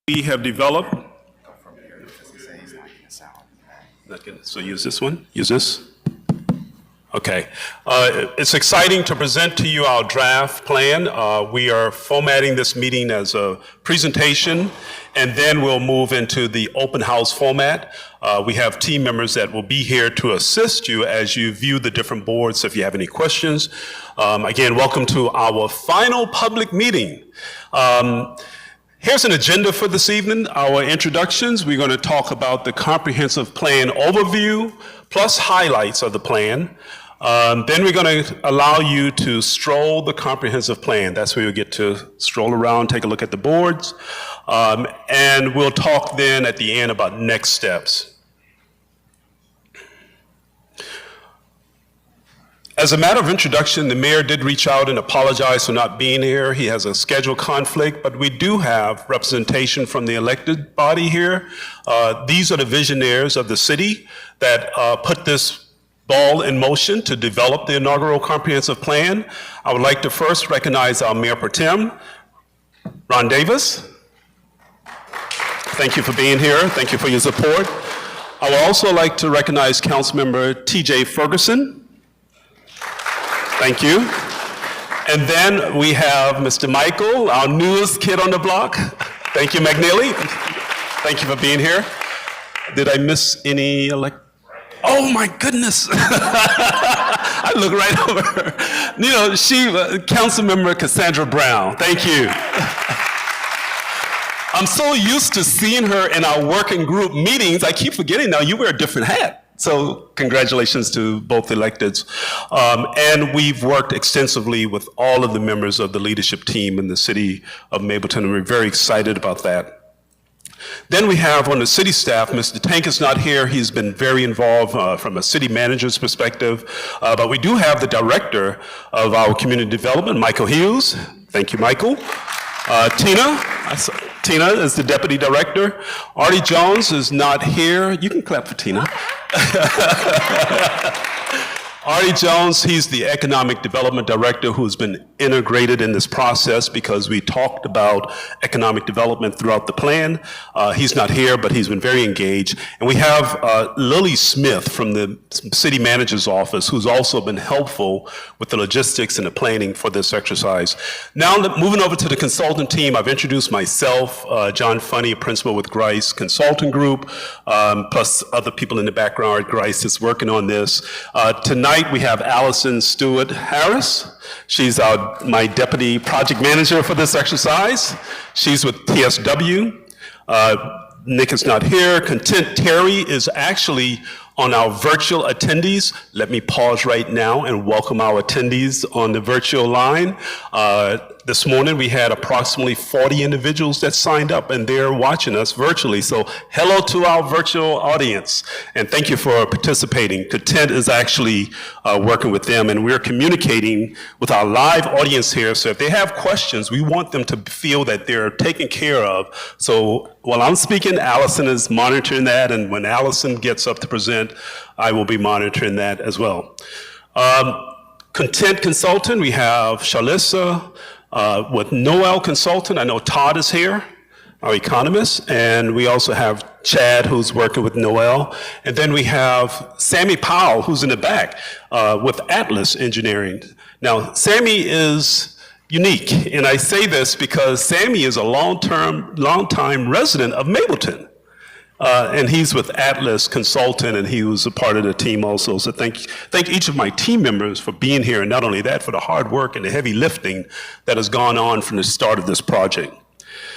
We have developed. So use this one, use this. Okay. It's exciting to present to you our draft plan. We are formatting this meeting as a presentation, and then we'll move into the open house format. We have team members that will be here to assist you as you view the different boards if you have any questions. Again, welcome to our final public meeting. Here's an agenda for this evening, our introductions. We're going to talk about the comprehensive plan overview plus highlights of the plan. Then we're going to allow you to stroll the comprehensive plan. That's where you'll get to stroll around, take a look at the boards. And we'll talk then at the end about next steps. As a matter of introduction, the mayor did reach out and apologize for not being here. He has a schedule conflict, but we do have representation from the elected body here. These are the visionaries of the city that put this ball in motion to develop the inaugural comprehensive plan. I would like to first recognize our Mayor Pro Tem, Ron Davis. Thank you for being here. Thank you for your support. I would also like to recognize Councilmember T.J. Ferguson. Thank you. And then we have Mr. Michael, our newest kid on the block. Thank you, McNeely. Thank you for being here. Did I miss any Oh my goodness. I look right over her. You know, Councilmember Cassandra Brown. Thank you. I'm so used to seeing her in our working group meetings, I keep forgetting now you wear a different hat. So congratulations to both electeds. And we've worked extensively with all of the members of the leadership team in the city of Mableton, and we're very excited about that. Then we have on the city staff, Mr. Tank is not here. He's been very involved from a city manager's perspective. But we do have the director of our community development, Michael Hughes. Thank you, Michael. Tina is the deputy director. Artie Jones is not here. You can clap for Tina. Artie Jones, he's the economic development director who's been integrated in this process because we talked about economic development throughout the plan. He's not here, but he's been very engaged. And we have Lily Smith from the city manager's office who's also been helpful with the logistics and the planning for this exercise. Now, moving over to the consultant team, I've introduced myself, John Funny, a principal with Grice Consulting Group, plus other people in the background at Grice that's working on this. Tonight, we have Allison Stewart Harris. She's my deputy project manager for this exercise. She's with TSW. Nick is not here. Content Terry is actually on our virtual attendees. Let me pause right now and welcome our attendees on the virtual line. This morning we had approximately 40 individuals that signed up and they're watching us virtually. So hello to our virtual audience and thank you for participating. Content is actually working with them and we're communicating with our live audience here. So if they have questions, we want them to feel that they're taken care of. So while I'm speaking, Allison is monitoring that, and when Allison gets up to present, I will be monitoring that as well. Content consultant, we have Shalissa with Noel Consultant. I know Todd is here, our economist, and we also have Chad who's working with Noel. And then we have Sammy Powell who's in the back with Atlas Engineering. Now, Sammy is unique, and I say this because Sammy is a long-time resident of Mableton. And he's with Atlas Consultant, and he was a part of the team also. So thank each of my team members for being here, and not only that, for the hard work and the heavy lifting that has gone on from the start of this project.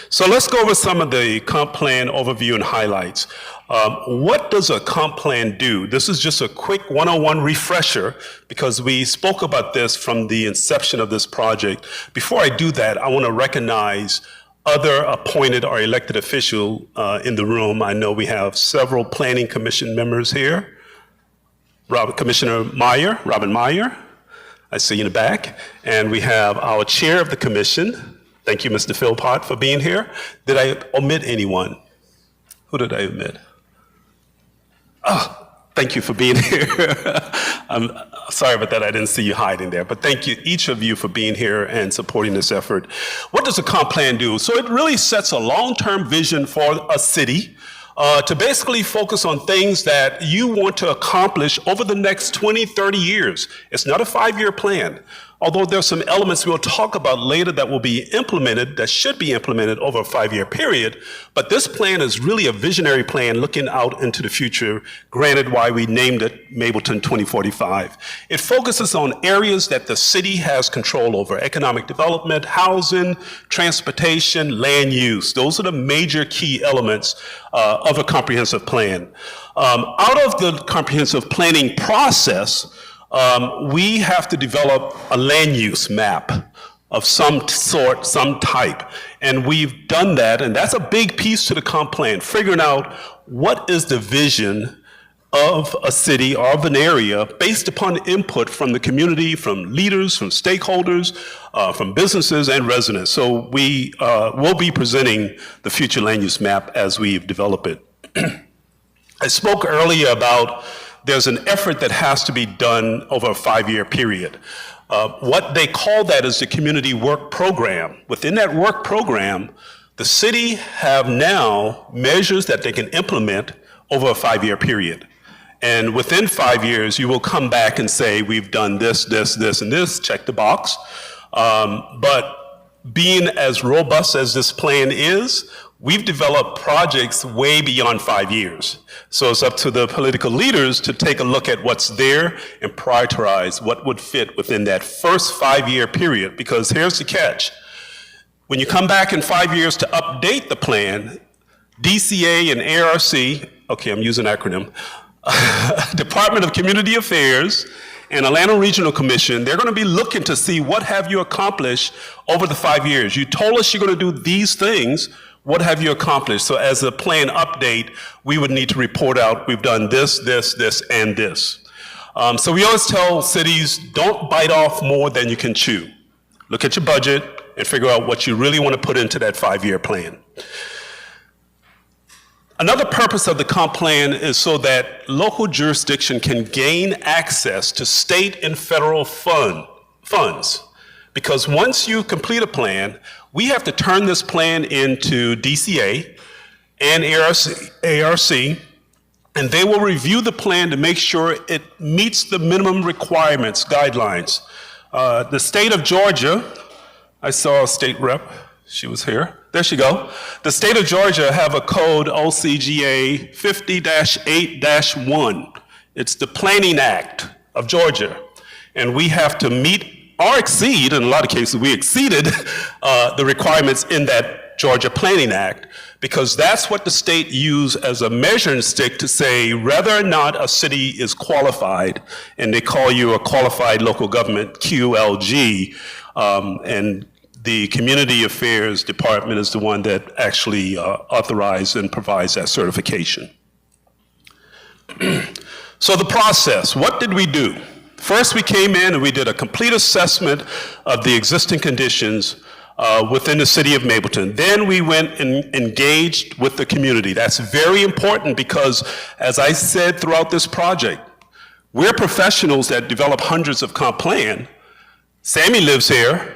So let's go over some of the comp plan overview and highlights. What does a comp plan do? This is just a quick 101 refresher because we spoke about this from the inception of this project. Before I do that, I want to recognize other appointed or elected official in the room. I know we have several planning commission members here. Commissioner Meyer, Robin Meyer, I see you in the back. And we have our chair of the commission. Thank you, Mr. Philpott, for being here. Did I omit anyone? Who did I omit? Oh, thank you for being here. I'm sorry about that. I didn't see you hiding there. But thank you, each of you, for being here and supporting this effort. What does a comp plan do? So it really sets a long-term vision for a city to basically focus on things that you want to accomplish over the next 20, 30 years. It's not a 5-year plan. Although there's some elements we'll talk about later that will be implemented, that should be implemented over a 5-year period, but this plan is really a visionary plan looking out into the future, granted why we named it Mableton 2045. It focuses on areas that the city has control over: economic development, housing, transportation, land use. Those are the major key elements of a comprehensive plan. Out of the comprehensive planning process, we have to develop a land use map of some sort, some type. And we've done that, and that's a big piece to the comp plan, figuring out what is the vision of a city or of an area based upon input from the community, from leaders, from stakeholders, from businesses and residents. So we will be presenting the future land use map as we've developed it. I spoke earlier about there's an effort that has to be done over a 5-year period. What they call that is the community work program. Within that work program, the city have now measures that they can implement over a 5-year period. And within 5 years, you will come back and say, we've done this, this, this, and this, check the box. But being as robust as this plan is, we've developed projects way beyond 5 years. So it's up to the political leaders to take a look at what's there and prioritize what would fit within that first 5-year period. Because here's the catch. When you come back in 5 years to update the plan, DCA and ARC, okay, I'm using an acronym, Department of Community Affairs and Atlanta Regional Commission, they're going to be looking to see what have you accomplished over the 5 years. You told us you're going to do these things. What have you accomplished? So as a plan update, we would need to report out, we've done this, this, this, and this. So we always tell cities, don't bite off more than you can chew. Look at your budget and figure out what you really want to put into that 5-year plan. Another purpose of the comp plan is so that local jurisdiction can gain access to state and federal funds. Because once you complete a plan, we have to turn this plan into DCA and ARC, and they will review the plan to make sure it meets the minimum requirements, guidelines. The state of Georgia, I saw a state rep, she was here. There she go. The state of Georgia have a code, OCGA 50-8-1. It's the Planning Act of Georgia. And we have to meet or exceed, in a lot of cases we exceeded the requirements in that Georgia Planning Act, because that's what the state used as a measuring stick to say whether or not a city is qualified, and they call you a qualified local government, QLG, and the Community Affairs Department is the one that actually authorizes and provides that certification. So the process, what did we do? First, we came in and we did a complete assessment of the existing conditions within the city of Mableton. Then we went and engaged with the community. That's very important because, as I said throughout this project, we're professionals that develop hundreds of comp plan. Sammy lives here.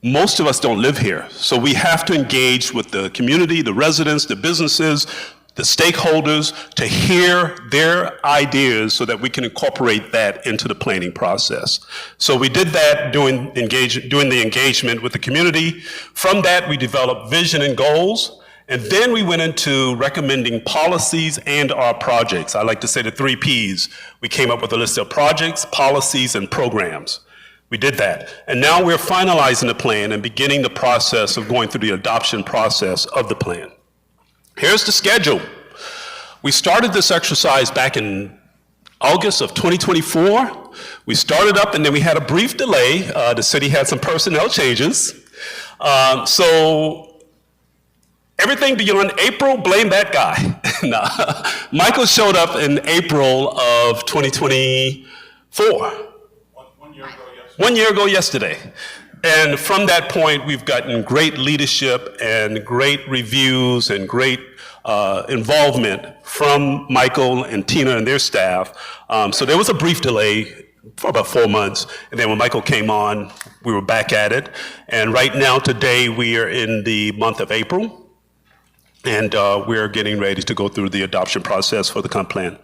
Most of us don't live here. So we have to engage with the community, the residents, the businesses, the stakeholders, to hear their ideas so that we can incorporate that into the planning process. So we did that during the engagement with the community. From that, we developed vision and goals, and then we went into recommending policies and our projects. I like to say the 3 Ps. We came up with a list of projects, policies, and programs. We did that. And now we're finalizing the plan and beginning the process of going through the adoption process of the plan. Here's the schedule. We started this exercise back in August of 2024. We started up and then we had a brief delay. The city had some personnel changes. So everything beyond April, blame that guy. Nah. Michael showed up in April of 2024. 1 year ago yesterday. 1 year ago yesterday. And from that point, we've gotten great leadership and great reviews and great involvement from Michael and Tina and their staff. So there was a brief delay for about 4 months. And then when Michael came on, we were back at it. And right now, today, we are in the month of April, and we're getting ready to go through the adoption process for the comp plan.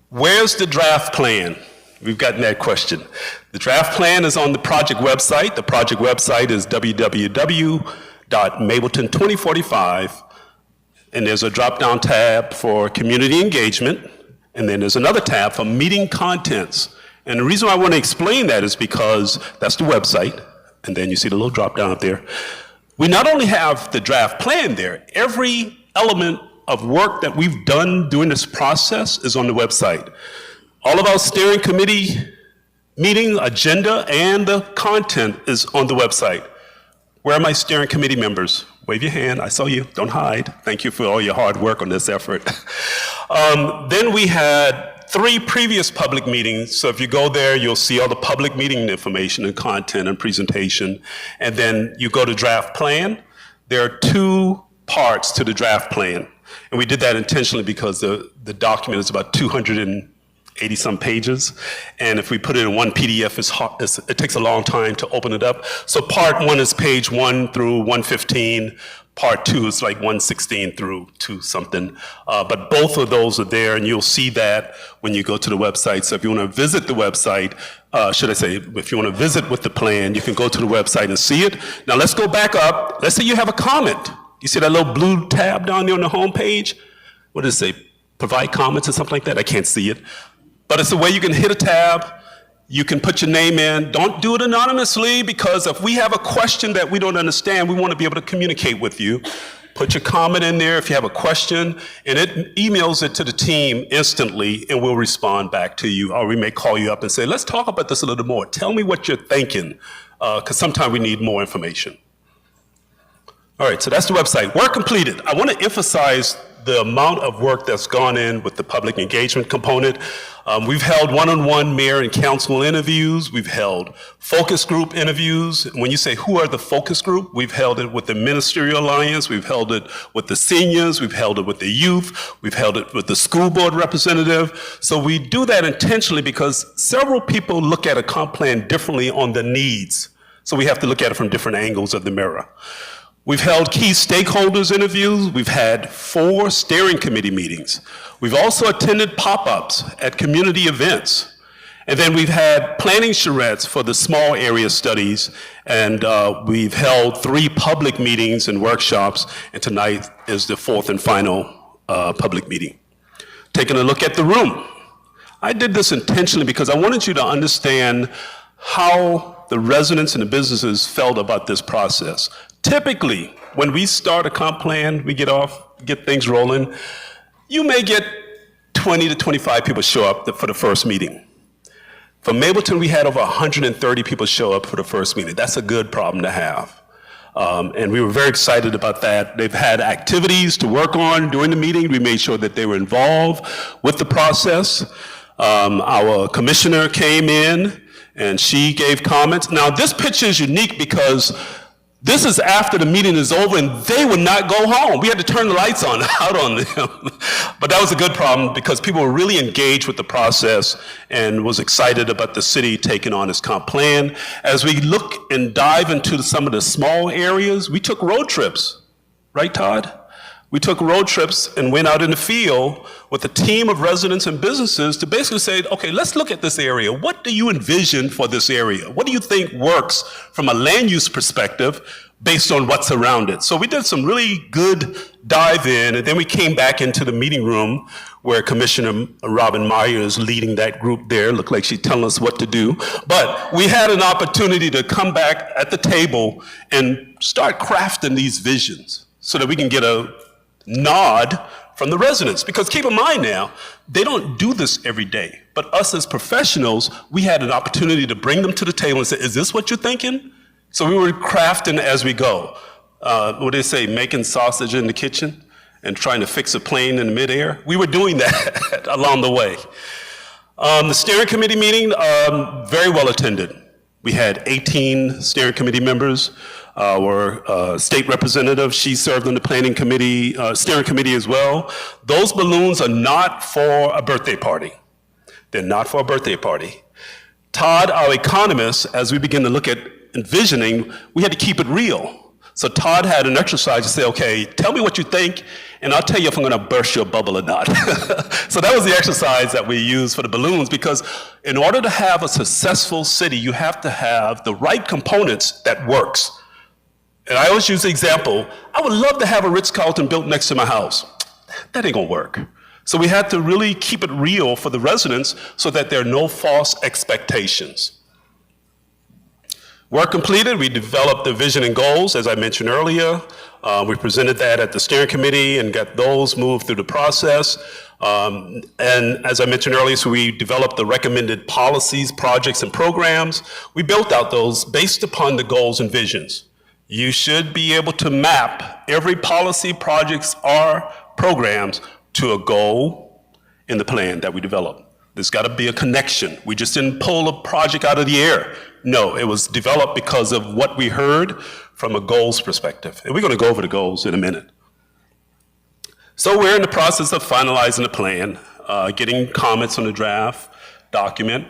Where's the draft plan? We've gotten that question. The draft plan is on the project website. The project website is www.mableton2045, and there's a drop-down tab for community engagement, and then there's another tab for meeting contents. And the reason I want to explain that is because that's the website, and then you see the little drop-down up there. We not only have the draft plan there, every element of work that we've done during this process is on the website. All of our steering committee meeting agenda and the content is on the website. Where are my steering committee members? Wave your hand, I saw you, don't hide. Thank you for all your hard work on this effort. Then we had 3 previous public meetings. So if you go there, you'll see all the public meeting information and content and presentation. And then you go to draft plan. There are 2 parts to the draft plan. And we did that intentionally because the document is about 280 some pages. And if we put it in one PDF, it takes a long time to open it up. So part 1 is page 1 through 115. Part 2 is like 116 through 2 something. But both of those are there, and you'll see that when you go to the website. So if you want to visit the website, should I say, if you want to visit with the plan, you can go to the website and see it. Now let's go back up. Let's say you have a comment. You see that little blue tab down there on the home page? What does it say? Provide comments or something like that? I can't see it. But it's a way you can hit a tab. You can put your name in. Don't do it anonymously, because if we have a question that we don't understand, we want to be able to communicate with you. Put your comment in there if you have a question, and it emails it to the team instantly, and we'll respond back to you. Or we may call you up and say, let's talk about this a little more. Tell me what you're thinking, because sometimes we need more information. All right, so that's the website. Work completed. I want to emphasize the amount of work that's gone in with the public engagement component. We've held one-on-one mayor and council interviews. We've held focus group interviews. When you say who are the focus group, we've held it with the Ministerial Alliance. We've held it with the seniors. We've held it with the youth. We've held it with the school board representative. So we do that intentionally because several people look at a comp plan differently on the needs. So we have to look at it from different angles of the mirror. We've held key stakeholders interviews. We've had 4 steering committee meetings. We've also attended pop-ups at community events. And then we've had planning charrettes for the small area studies. And we've held 3 public meetings and workshops. And tonight is the 4th and final public meeting. Taking a look at the room. I did this intentionally because I wanted you to understand how the residents and the businesses felt about this process. Typically, when we start a comp plan, we get things rolling, you may get 20 to 25 people show up for the first meeting. For Mableton, we had over 130 people show up for the first meeting. That's a good problem to have. And we were very excited about that. They've had activities to work on during the meeting. We made sure that they were involved with the process. Our commissioner came in and she gave comments. Now, this picture is unique because this is after the meeting is over and they would not go home. We had to turn the lights out on them. But that was a good problem because people were really engaged with the process and was excited about the city taking on its comp plan. As we look and dive into some of the small areas, we took road trips. Right, Todd? We took road trips and went out in the field with a team of residents and businesses to basically say, okay, let's look at this area. What do you envision for this area? What do you think works from a land use perspective based on what's around it? So we did some really good dive in, and then we came back into the meeting room where Commissioner Robin Meyer is leading that group there. Looked like she's telling us what to do. But we had an opportunity to come back at the table and start crafting these visions so that we can get a nod from the residents. Because keep in mind now, they don't do this every day. But us as professionals, we had an opportunity to bring them to the table and say, is this what you're thinking? So we were crafting as we go. What do they say, making sausage in the kitchen and trying to fix a plane in midair? We were doing that along the way. The steering committee meeting, very well attended. We had 18 steering committee members. Our state representative, she served on the planning committee, steering committee as well. Those balloons are not for a birthday party. They're not for a birthday party. Todd, our economist, as we begin to look at envisioning, we had to keep it real. So Todd had an exercise to say, okay, tell me what you think, and I'll tell you if I'm gonna burst your bubble or not. So that was the exercise that we used for the balloons, because in order to have a successful city, you have to have the right components that works. And I always use the example, I would love to have a Ritz-Carlton built next to my house. That ain't gonna work. So we had to really keep it real for the residents so that there are no false expectations. Work completed, we developed the vision and goals, as I mentioned earlier. We presented that at the steering committee and got those moved through the process. And as I mentioned earlier, so we developed the recommended policies, projects, and programs. We built out those based upon the goals and visions. You should be able to map every policy, projects, or programs to a goal in the plan that we developed. There's got to be a connection. We just didn't pull a project out of the air. No, it was developed because of what we heard from a goals perspective. And we're going to go over the goals in a minute. So we're in the process of finalizing the plan, getting comments on the draft document.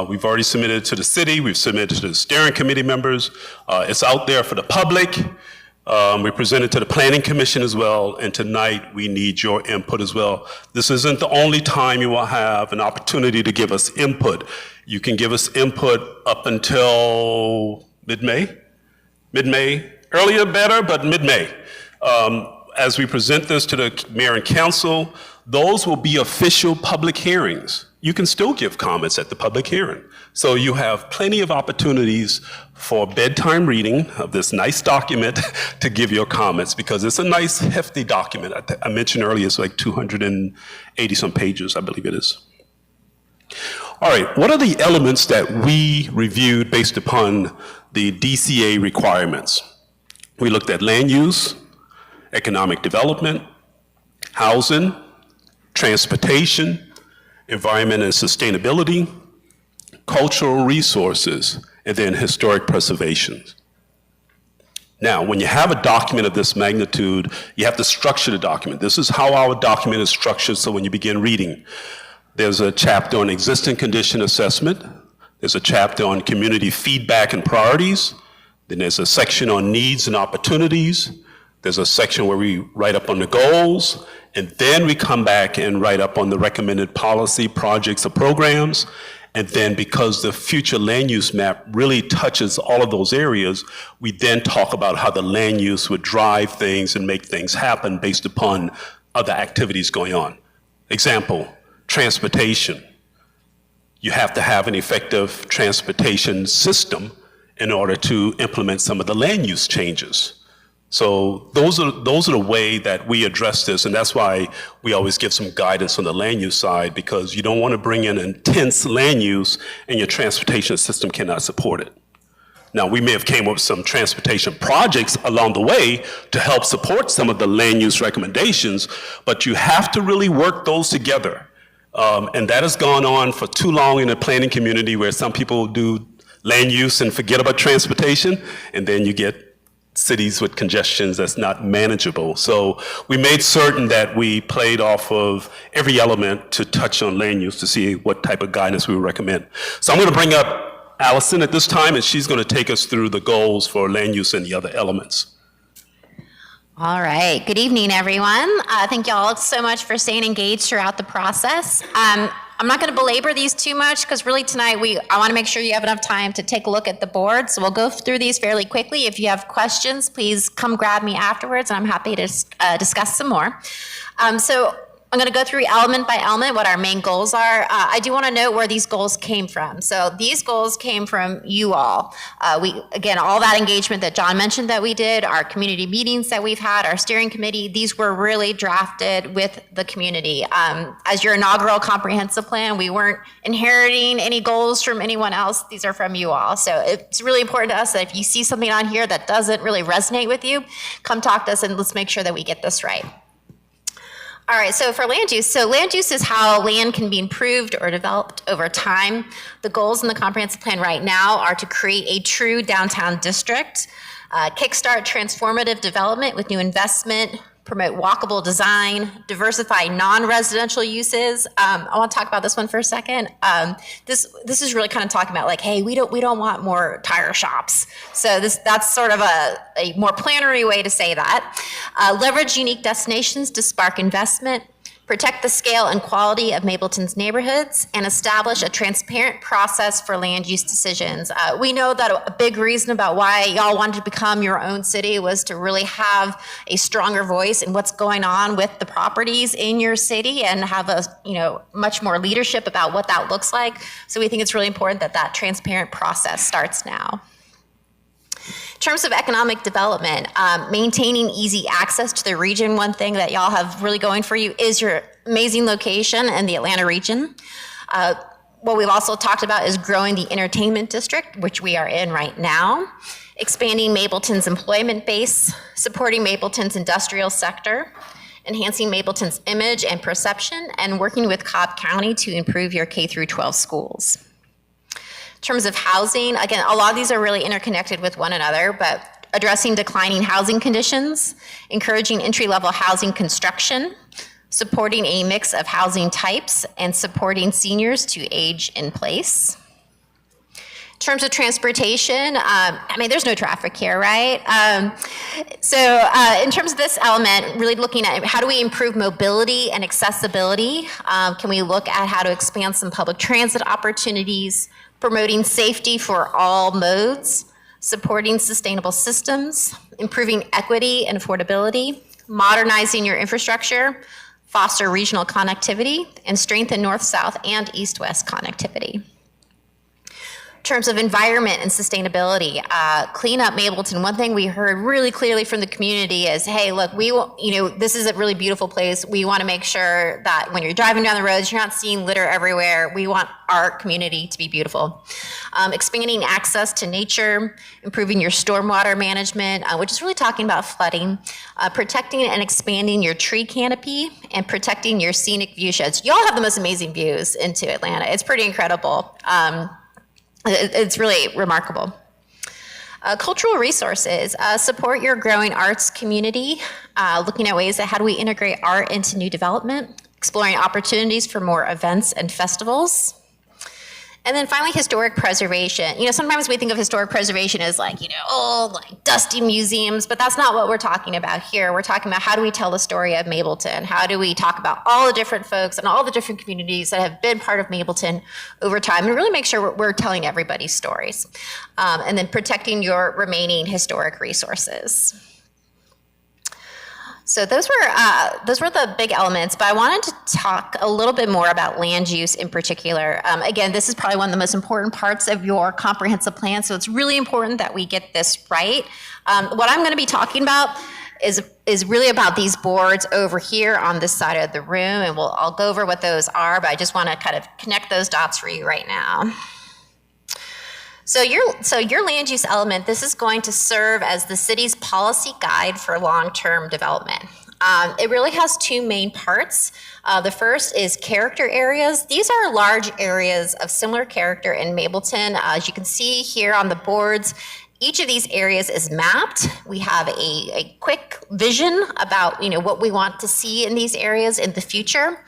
We've already submitted it to the city. We've submitted it to the steering committee members. It's out there for the public. We presented to the Planning Commission as well, and tonight we need your input as well. This isn't the only time you will have an opportunity to give us input. You can give us input up until mid-May. Mid-May, earlier better, but mid-May. As we present this to the mayor and council, those will be official public hearings. You can still give comments at the public hearing. So you have plenty of opportunities for bedtime reading of this nice document to give your comments, because it's a nice hefty document. I mentioned earlier it's like 280 some pages, I believe it is. All right, what are the elements that we reviewed based upon the DCA requirements? We looked at land use, economic development, housing, transportation, environment and sustainability, cultural resources, and then historic preservation. Now, when you have a document of this magnitude, you have to structure the document. This is how our document is structured, so when you begin reading, there's a chapter on existing condition assessment, there's a chapter on community feedback and priorities, then there's a section on needs and opportunities, there's a section where we write up on the goals, and then we come back and write up on the recommended policy, projects, or programs. And then because the future land use map really touches all of those areas, we then talk about how the land use would drive things and make things happen based upon other activities going on. Example, transportation. You have to have an effective transportation system in order to implement some of the land use changes. So those are the way that we address this, and that's why we always give some guidance on the land use side, because you don't want to bring in intense land use and your transportation system cannot support it. Now, we may have came up with some transportation projects along the way to help support some of the land use recommendations, but you have to really work those together. And that has gone on for too long in the planning community, where some people do land use and forget about transportation, and then you get cities with congestions that's not manageable. So we made certain that we played off of every element to touch on land use to see what type of guidance we would recommend. So I'm going to bring up Allison at this time, and she's going to take us through the goals for land use and the other elements. All right. Good evening, everyone. Thank you all so much for staying engaged throughout the process. I'm not going to belabor these too much, because really tonight I want to make sure you have enough time to take a look at the board. So we'll go through these fairly quickly. If you have questions, please come grab me afterwards, and I'm happy to discuss some more. So I'm going to go through element by element what our main goals are. I do want to note where these goals came from. So these goals came from you all. Again, all that engagement that John mentioned that we did, our community meetings that we've had, our steering committee, these were really drafted with the community. As your inaugural comprehensive plan, we weren't inheriting any goals from anyone else. These are from you all. So it's really important to us that if you see something on here that doesn't really resonate with you, come talk to us and let's make sure that we get this right. All right, so for land use, is how land can be improved or developed over time. The goals in the comprehensive plan right now are to create a true downtown district, kickstart transformative development with new investment, promote walkable design, diversify non-residential uses. I want to talk about this one for a second. This is really kind of talking about like, hey, we don't want more tire shops. So that's sort of a more plannery way to say that. Leverage unique destinations to spark investment. Protect the scale and quality of Mableton's neighborhoods, and establish a transparent process for land use decisions. We know that a big reason about why y'all wanted to become your own city was to really have a stronger voice in what's going on with the properties in your city and have a much more leadership about what that looks like. So we think it's really important that that transparent process starts now. In terms of economic development, maintaining easy access to the region, one thing that y'all have really going for you is your amazing location in the Atlanta region. What we've also talked about is growing the entertainment district, which we are in right now, expanding Mableton's employment base, supporting Mableton's industrial sector, enhancing Mableton's image and perception, and working with Cobb County to improve your K-12 schools. In terms of housing, again, a lot of these are really interconnected with one another, but addressing declining housing conditions, encouraging entry-level housing construction, supporting a mix of housing types, and supporting seniors to age in place. In terms of transportation, there's no traffic here, right? So in terms of this element, really looking at how do we improve mobility and accessibility? Can we look at how to expand some public transit opportunities, promoting safety for all modes, supporting sustainable systems, improving equity and affordability, modernizing your infrastructure, foster regional connectivity, and strengthen north-south and east-west connectivity. In terms of environment and sustainability, clean up Mableton. One thing we heard really clearly from the community is, hey, look, this is a really beautiful place. We want to make sure that when you're driving down the roads, you're not seeing litter everywhere. We want our community to be beautiful. Expanding access to nature, improving your stormwater management, which is really talking about flooding, protecting and expanding your tree canopy, and protecting your scenic view sheds. Y'all have the most amazing views into Atlanta. It's pretty incredible. It's really remarkable. Cultural resources, support your growing arts community, looking at ways that how do we integrate art into new development, exploring opportunities for more events and festivals. And then finally, historic preservation. Sometimes we think of historic preservation as like dusty museums, but that's not what we're talking about here. We're talking about how do we tell the story of Mableton? How do we talk about all the different folks and all the different communities that have been part of Mableton over time and really make sure we're telling everybody's stories. And then protecting your remaining historic resources. So those were the big elements, but I wanted to talk a little bit more about land use in particular. Again, this is probably one of the most important parts of your comprehensive plan, so it's really important that we get this right. What I'm going to be talking about is really about these boards over here on this side of the room, and I'll go over what those are, but I just want to kind of connect those dots for you right now. So your land use element, this is going to serve as the city's policy guide for long-term development. It really has two main parts. The first is character areas. These are large areas of similar character in Mableton. As you can see here on the boards, each of these areas is mapped. We have a quick vision about what we want to see in these areas in the future.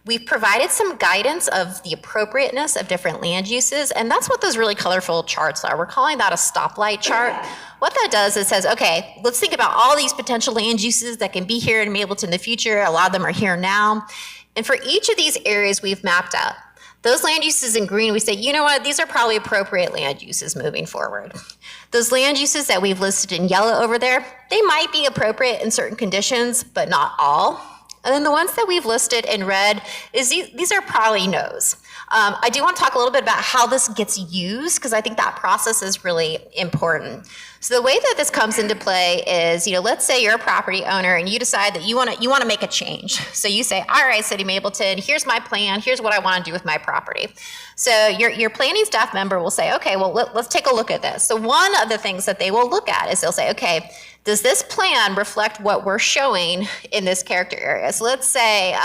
We've provided some guidance of the appropriateness of different land uses, and that's what those really colorful charts are. We're calling that a stoplight chart. What that does is says, okay, let's think about all these potential land uses that can be here in Mableton in the future. A lot of them are here now. And for each of these areas we've mapped out, those land uses in green, we say, you know what, these are probably appropriate land uses moving forward. Those land uses that we've listed in yellow over there, they might be appropriate in certain conditions, but not all. And then the ones that we've listed in red, these are probably no's. I do want to talk a little bit about how this gets used, because I think that process is really important. So the way that this comes into play is, let's say you're a property owner and you decide that you want to make a change. So you say, all right, City Mableton, here's my plan. Here's what I want to do with my property. So your planning staff member will say, okay, well, let's take a look at this. So one of the things that they will look at is they'll say, okay, does this plan reflect what we're showing in this character area? So let's say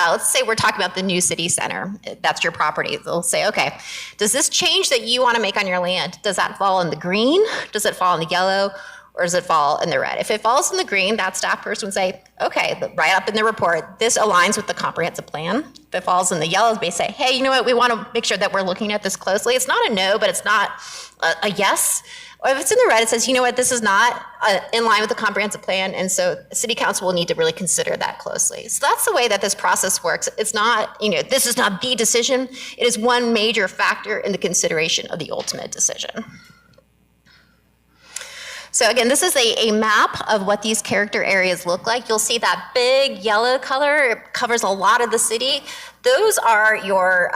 we're talking about the new city center. That's your property. They'll say, okay, does this change that you want to make on your land, does that fall in the green? Does it fall in the yellow? or does it fall in the red? If it falls in the green, that staff person would say, okay, right up in the report, this aligns with the comprehensive plan. If it falls in the yellow, they say, hey, you know what, we want to make sure that we're looking at this closely. It's not a no, but it's not a yes. Or if it's in the red, it says, you know what, this is not in line with the comprehensive plan, and so City Council will need to really consider that closely. So that's the way that this process works. It's not, this is not the decision. It is one major factor in the consideration of the ultimate decision. So again, this is a map of what these character areas look like. You'll see that big yellow color. It covers a lot of the city. Those are your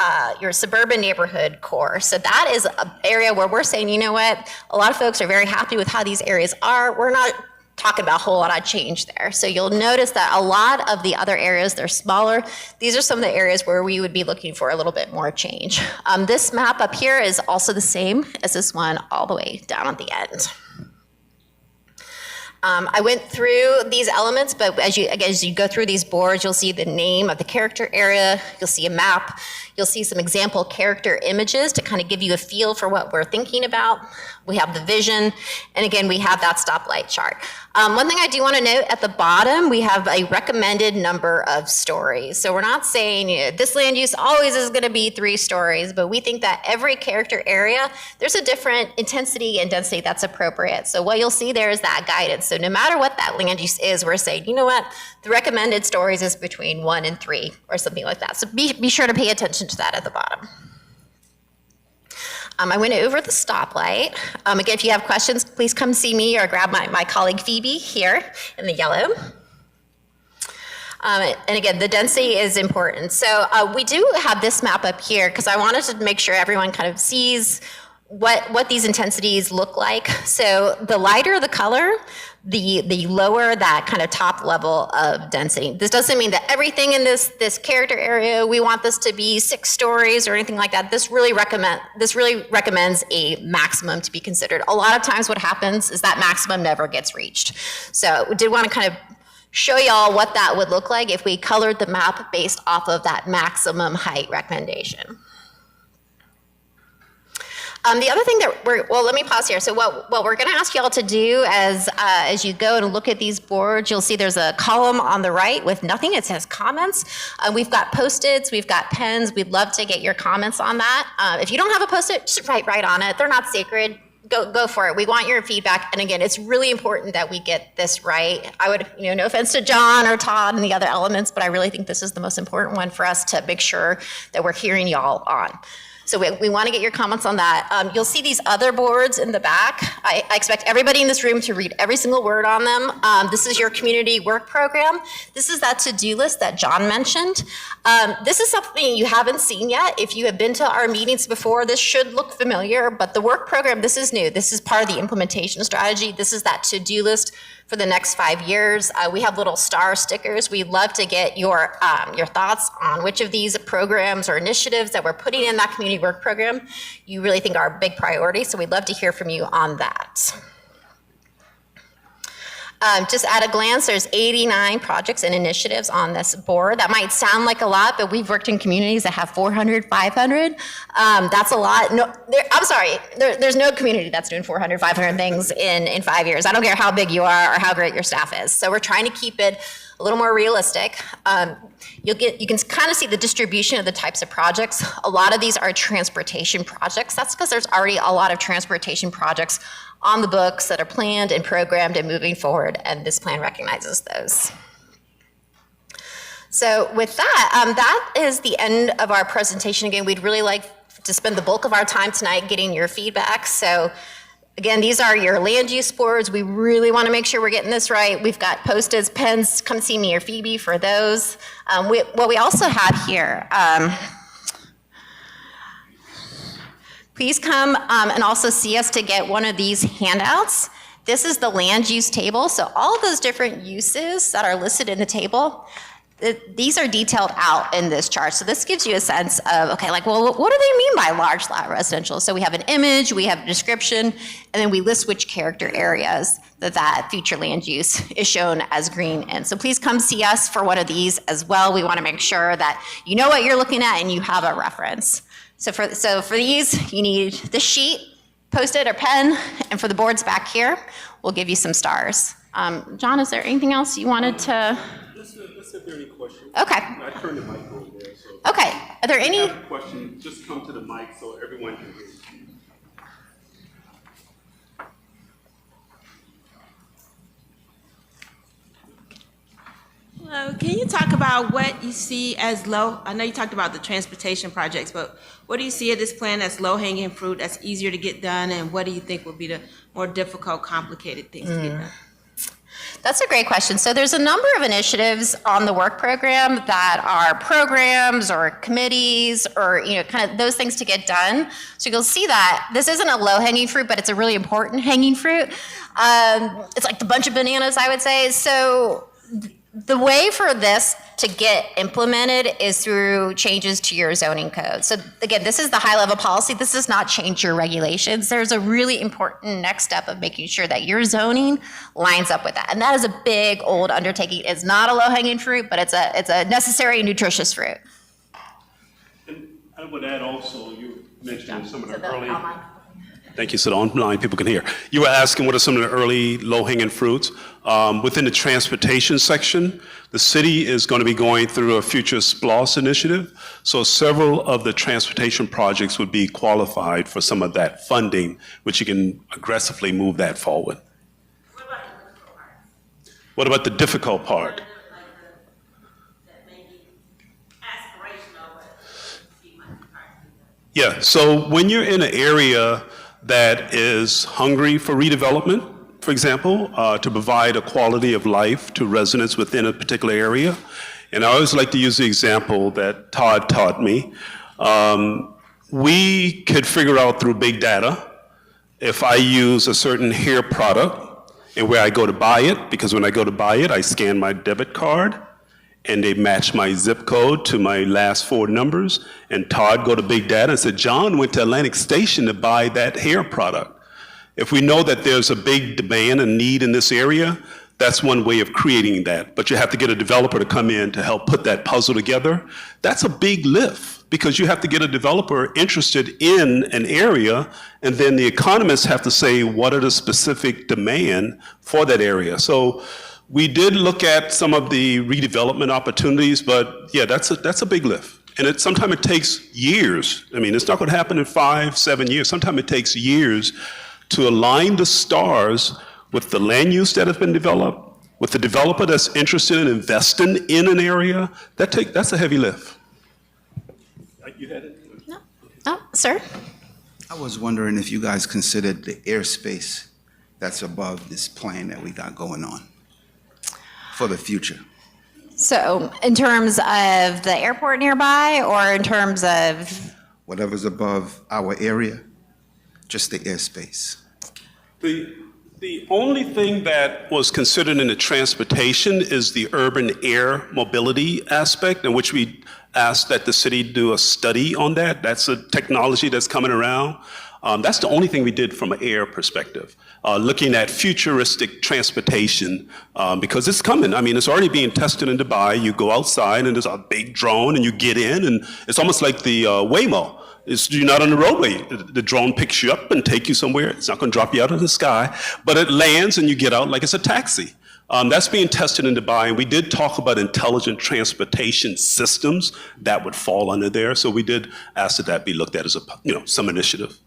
suburban neighborhood core. So that is an area where we're saying, you know what, a lot of folks are very happy with how these areas are. We're not talking about a whole lot of change there. So you'll notice that a lot of the other areas, they're smaller. These are some of the areas where we would be looking for a little bit more change. This map up here is also the same as this one all the way down at the end. I went through these elements, but as you go through these boards, you'll see the name of the character area, you'll see a map, you'll see some example character images to kind of give you a feel for what we're thinking about. We have the vision, and again, we have that stoplight chart. One thing I do want to note at the bottom, we have a recommended number of stories. So we're not saying this land use always is going to be 3 stories, but we think that every character area, there's a different intensity and density that's appropriate. So what you'll see there is that guidance. So no matter what that land use is, we're saying, you know what, the recommended stories is between 1 and 3 or something like that. So be sure to pay attention to that at the bottom. I went over the stoplight. Again, if you have questions, please come see me or grab my colleague Phoebe here in the yellow. And again, the density is important. So we do have this map up here because I wanted to make sure everyone kind of sees what these intensities look like. So the lighter the color, the lower that kind of top level of density. This doesn't mean that everything in this character area, we want this to be 6 stories or anything like that. This really recommends a maximum to be considered. A lot of times what happens is that maximum never gets reached. So we did want to kind of show y'all what that would look like if we colored the map based off of that maximum height recommendation. The other thing that let me pause here. So what we're going to ask y'all to do as you go and look at these boards, you'll see there's a column on the right with nothing. It says comments. We've got Post-its, we've got pens. We'd love to get your comments on that. If you don't have a Post-it, just write right on it. They're not sacred. Go for it. We want your feedback. And again, it's really important that we get this right. I would, no offense to John or Todd and the other elements, but I really think this is the most important one for us to make sure that we're hearing y'all on. So we want to get your comments on that. You'll see these other boards in the back. I expect everybody in this room to read every single word on them. This is your community work program. This is that to-do list that John mentioned. This is something you haven't seen yet. If you have been to our meetings before, this should look familiar, but the work program, this is new. This is part of the implementation strategy. This is that to-do list for the next 5 years. We have little star stickers. We'd love to get your thoughts on which of these programs or initiatives that we're putting in that community work program you really think are a big priority. So we'd love to hear from you on that. Just at a glance, there's 89 projects and initiatives on this board. That might sound like a lot, but we've worked in communities that have 400, 500. That's a lot. No, I'm sorry, there's no community that's doing 400, 500 things in 5 years. I don't care how big you are or how great your staff is. So we're trying to keep it a little more realistic. You can kind of see the distribution of the types of projects. A lot of these are transportation projects. That's because there's already a lot of transportation projects on the books that are planned and programmed and moving forward, and this plan recognizes those. So with that, that is the end of our presentation. Again, we'd really like to spend the bulk of our time tonight getting your feedback. So again, these are your land use boards. We really want to make sure we're getting this right. We've got Post-its, pens. Come see me or Phoebe for those. What we also have here, please come and also see us to get one of these handouts. This is the land use table. So all of those different uses that are listed in the table, these are detailed out in this chart. So this gives you a sense of, okay, like, well, what do they mean by large lot residential? So we have an image, we have a description, and then we list which character areas that future land use is shown as green in. So please come see us for one of these as well. We want to make sure that you know what you're looking at and you have a reference. So for these, you need this sheet, Post-it or pen, and for the boards back here, we'll give you some stars. John, is there anything else you wanted to? Let's see if there are any questions. Okay. I turned the mic over there, so. Okay. Are there If you any? have a question, just come to the mic so everyone can hear you. Hello, can you talk about what you see as low, I know you talked about the transportation projects, but what do you see of this plan as low-hanging fruit, that's easier to get done, and what do you think would be the more difficult, complicated things to get done? That's a great question. So there's a number of initiatives on the work program that are programs or committees or, kind of those things to get done. So you'll see that this isn't a low-hanging fruit, but it's a really important hanging fruit. It's like the bunch of bananas, I would say. So the way for this to get implemented is through changes to your zoning code. So again, this is the high level policy. This does not change your regulations. There's a really important next step of making sure that your zoning lines up with that. And that is a big old undertaking. It's not a low hanging fruit, but it's a necessary and nutritious fruit. And I would add also, you mentioned some of the early. Thank you, so the online people can hear. You were asking what are some of the early low-hanging fruits. Within the transportation section, the city is going to be going through a future SPLOS initiative. So several of the transportation projects would be qualified for some of that funding, which you can aggressively move that forward. What about the difficult part? Yeah, so when you're in an area that is hungry for redevelopment, for example, to provide a quality of life to residents within a particular area. And I always like to use the example that Todd taught me. We could figure out through big data if I use a certain hair product and where I go to buy it, because when I go to buy it, I scan my debit card and they match my zip code to my last four numbers. And Todd go to big data and said, John went to Atlantic Station to buy that hair product. If we know that there's a big demand and need in this area, that's one way of creating that. But you have to get a developer to come in to help put that puzzle together. That's a big lift because you have to get a developer interested in an area, and then the economists have to say, what are the specific demand for that area? So we did look at some of the redevelopment opportunities, but yeah, that's a big lift. And sometimes it takes years. I mean, it's not going to happen in 5-7 years. Sometimes it takes years to align the stars with the land use that has been developed, with the developer that's interested in investing in an area. That's a heavy lift. You had it? No. Oh, sir? I was wondering if you guys considered the airspace that's above this plan that we got going on for the future. So in terms of the airport nearby or in terms of? Whatever's above our area, just the airspace. The only thing that was considered in the transportation is the urban air mobility aspect, in which we asked that the city do a study on that. That's a technology that's coming around. That's the only thing we did from an air perspective, looking at futuristic transportation, because it's coming. I mean, it's already being tested in Dubai. You go outside and there's a big drone and you get in, and it's almost like the Waymo. You're not on the roadway. The drone picks you up and take you somewhere. It's not going to drop you out of the sky, but it lands and you get out like it's a taxi. That's being tested in Dubai, and we did talk about intelligent transportation systems that would fall under there. So we did ask that be looked at as some initiative.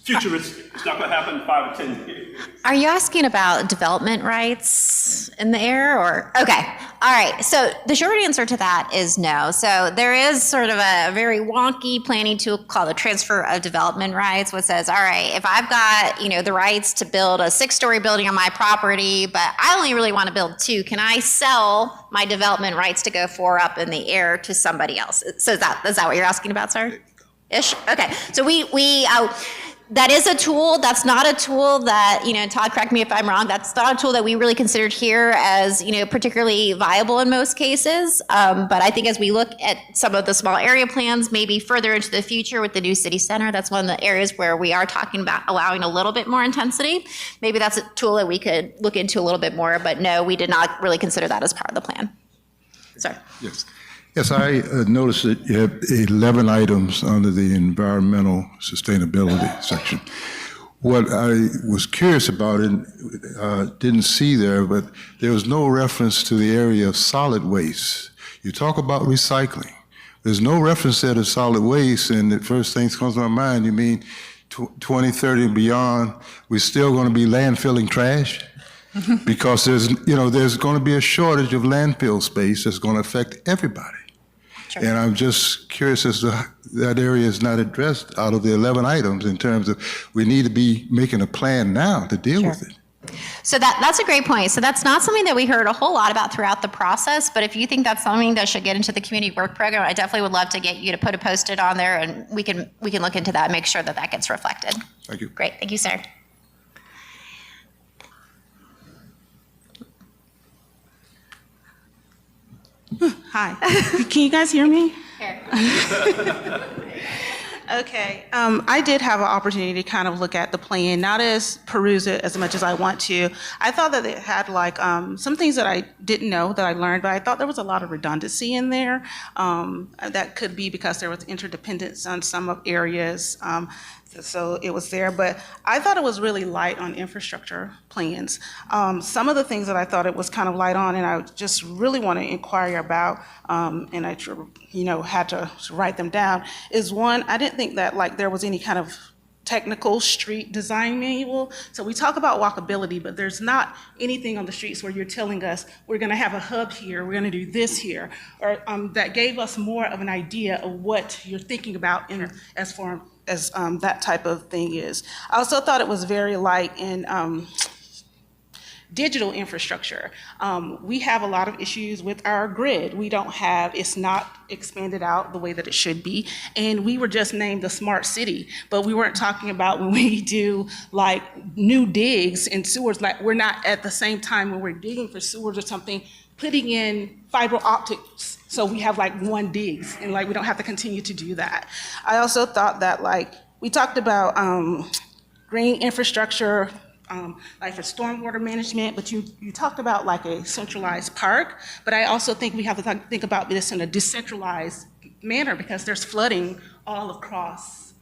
Futuristic. It's not going to happen in 5 or 10 years. Are you asking about development rights in the air or? Okay. All right. So the short answer to that is no. So there is sort of a very wonky planning tool called the transfer of development rights, which says, all right, if I've got, the rights to build a 6-story building on my property, but I only really want to build 2, can I sell my development rights to go 4 up in the air to somebody else? So is that what you're asking about, sir? Ish? Okay. So that is a tool. That's not a tool that, Todd, correct me if I'm wrong, that's not a tool that we really considered here as, particularly viable in most cases. But I think as we look at some of the small area plans, maybe further into the future with the new city center, that's one of the areas where we are talking about allowing a little bit more intensity. Maybe that's a tool that we could look into a little bit more, but no, we did not really consider that as part of the plan. Sorry. Yes, I noticed that you have 11 items under the environmental sustainability section. What I was curious about and didn't see there, but there was no reference to the area of solid waste. You talk about recycling. There's no reference there to solid waste, and the first thing that comes to my mind, you mean 2030 and beyond, we're still going to be landfilling trash? Because there's going to be a shortage of landfill space that's going to affect everybody. Sure. And I'm just curious as to how that area is not addressed out of the 11 items in terms of we need to be making a plan now to deal with it. So that's a great point. So that's not something that we heard a whole lot about throughout the process, but if you think that's something that should get into the community work program, I definitely would love to get you to put a post-it on there, and we can look into that and make sure that that gets reflected. Thank you. Great, thank you, sir. Hi. Can you guys hear me? Here. Okay. I did have an opportunity to kind of look at the plan, not as peruse it as much as I want to. I thought that it had like some things that I didn't know that I learned, but I thought there was a lot of redundancy in there. That could be because there was interdependence on some areas. So it was there, but I thought it was really light on infrastructure plans. Some of the things that I thought it was kind of light on, and I just really want to inquire about, and I had to write them down, is one, I didn't think that like there was any kind of technical street design manual. So we talk about walkability, but there's not anything on the streets where you're telling us we're going to have a hub here, we're going to do this here, or that gave us more of an idea of what you're thinking about in as far as that type of thing is. I also thought it was very light in digital infrastructure. We have a lot of issues with our grid. It's not expanded out the way that it should be. And we were just named a smart city, but we weren't talking about when we do like new digs in sewers, like we're not at the same time when we're digging for sewers or something, putting in fiber optics. So we have like one digs and like we don't have to continue to do that. I also thought that like, we talked about green infrastructure, like for stormwater management, but you talked about like a centralized park, but I also think we have to think about this in a decentralized manner because there's flooding all across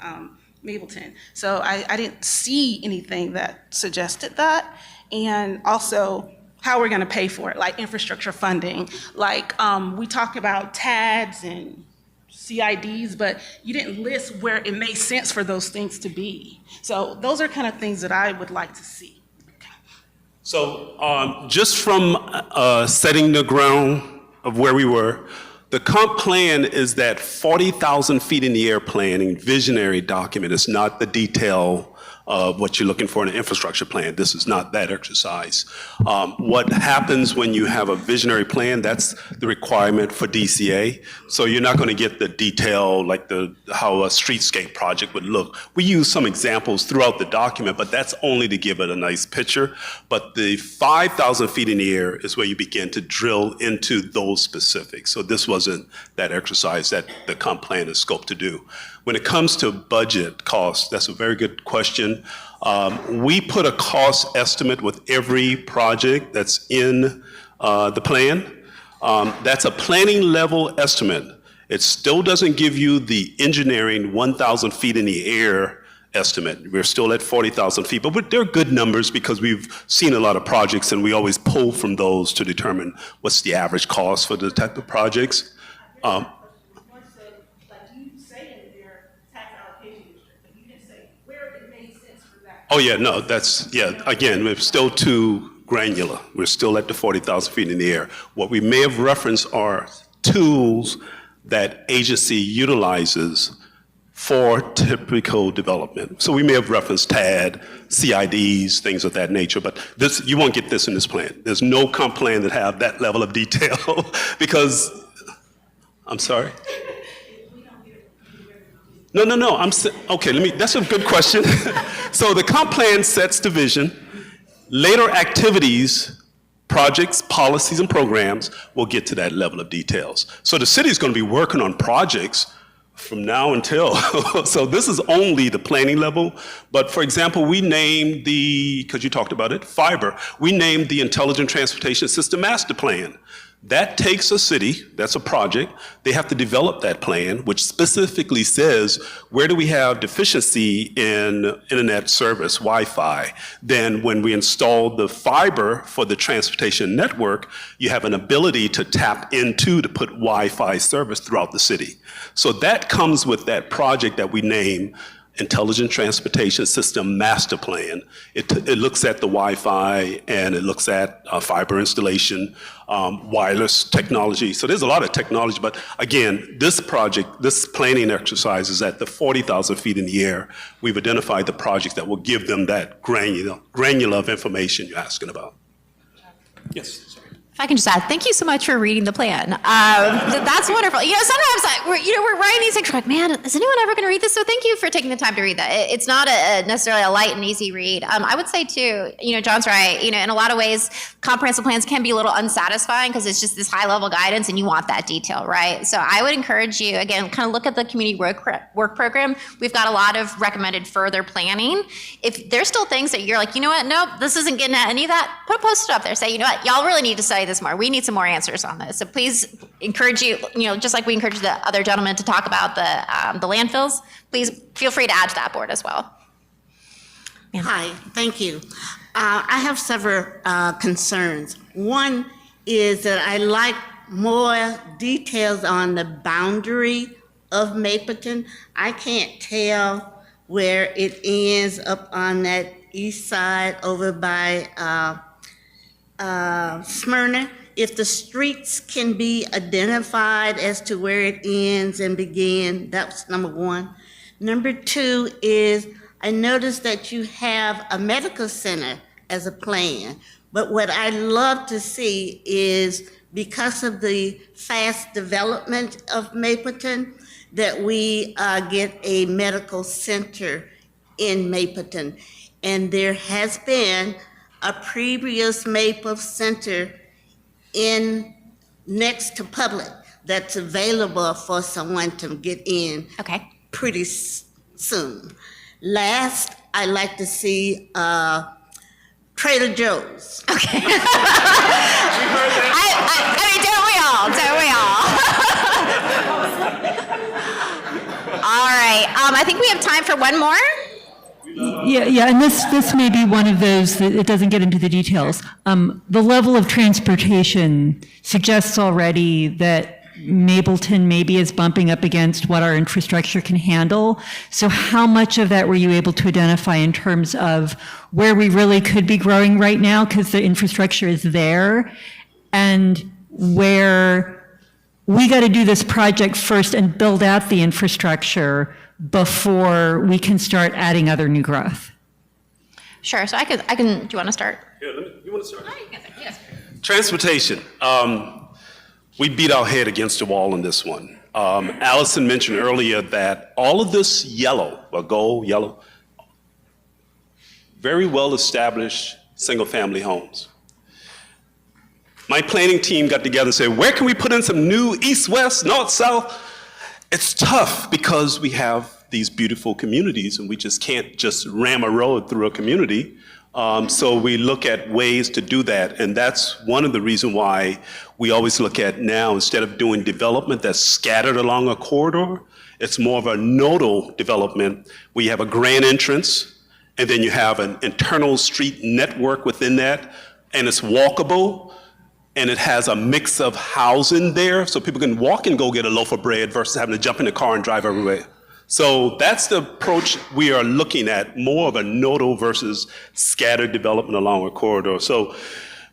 Mableton. So I didn't see anything that suggested that. And also how we're gonna pay for it, like infrastructure funding. Like we talked about TADs and CIDs, but you didn't list where it made sense for those things to be. So those are kind of things that I would like to see. So just from setting the ground of where we were, the comp plan is that 40,000 feet in the air planning visionary document. It's not the detail of what you're looking for in an infrastructure plan. This is not that exercise. What happens when you have a visionary plan, that's the requirement for DCA. So you're not going to get the detail like how a streetscape project would look. We use some examples throughout the document, but that's only to give it a nice picture. But the 5,000 feet in the air is where you begin to drill into those specifics. So this wasn't that exercise that the comp plan is scoped to do. When it comes to budget costs, that's a very good question. We put a cost estimate with every project that's in the plan. That's a planning level estimate. It still doesn't give you the engineering 1,000 feet in the air estimate. We're still at 40,000 feet, but they're good numbers because we've seen a lot of projects and we always pull from those to determine what's the average cost for the type of projects. Oh, yeah, no, again, we're still too granular. We're still at the 40,000 feet in the air. What we may have referenced are tools that agency utilizes for typical development. So we may have referenced TAD, CIDs, things of that nature, but you won't get this in this plan. There's no comp plan that have that level of detail because, I'm sorry? No, okay, that's a good question. So the comp plan sets the vision. Later activities, projects, policies, and programs will get to that level of details. So the city's gonna be working on projects from now until, so this is only the planning level. But for example, we named because you talked about it, fiber. We named the Intelligent Transportation System Master Plan. That takes a city, that's a project, they have to develop that plan, which specifically says, where do we have deficiency in internet service, Wi-Fi? Then when we install the fiber for the transportation network, you have an ability to tap into to put Wi-Fi service throughout the city. So that comes with that project that we name Intelligent Transportation System Master Plan. It looks at the Wi-Fi and it looks at fiber installation, wireless technology. So there's a lot of technology, but again, this project, this planning exercise is at the 40,000 feet in the air. We've identified the projects that will give them that granular of information you're asking about. Yes. If I can just add, thank you so much for reading the plan. That's wonderful. You know, sometimes we're writing these things, we're like, man, is anyone ever going to read this? So thank you for taking the time to read that. It's not necessarily a light and easy read. I would say too, you know, John's right. You know, in a lot of ways, comprehensive plans can be a little unsatisfying because it's just this high level guidance and you want that detail, right? So I would encourage you, again, kind of look at the community work program. We've got a lot of recommended further planning. If there's still things that you're like, you know what, nope, this isn't getting at any of that, put a post-it up there. Say, you know what, y'all really need to study this more. We need some more answers on this. So please encourage you, you know, just like we encourage the other gentlemen to talk about the landfills, please feel free to add to that board as well. Yeah. Hi, thank you. I have several concerns. One is that I like more details on the boundary of Mapleton. I can't tell where it ends up on that east side over by Smyrna. If the streets can be identified as to where it ends and begins, that's number one. Number two is I noticed that you have a medical center as a plan, but what I love to see is because of the fast development of Mapleton, that we get a medical center in Mapleton. And there has been a previous Maple Center in next to public that's available for someone to get in pretty soon. Last, I like to see Trader Joe's. Okay. I mean, don't we all? All right. I think we have time for one more. Yeah, and this may be one of those that it doesn't get into the details. The level of transportation suggests already that Mableton maybe is bumping up against what our infrastructure can handle. So how much of that were you able to identify in terms of where we really could be growing right now because the infrastructure is there, and where we got to do this project first and build out the infrastructure before we can start adding other new growth? Sure, so I can, do you want to start? Yeah, you want to start? Oh, you can start, yes. Transportation. We beat our head against the wall on this one. Allison mentioned earlier that all of this yellow, or gold, yellow, very well established single family homes. My planning team got together and said, where can we put in some new east, west, north, south? It's tough because we have these beautiful communities and we just can't just ram a road through a community. So we look at ways to do that, and that's one of the reasons why we always look at now, instead of doing development that's scattered along a corridor, it's more of a nodal development where you have a grand entrance, and then you have an internal street network within that, and it's walkable, and it has a mix of housing there, so people can walk and go get a loaf of bread versus having to jump in the car and drive everywhere. So that's the approach we are looking at, more of a nodal versus scattered development along a corridor. So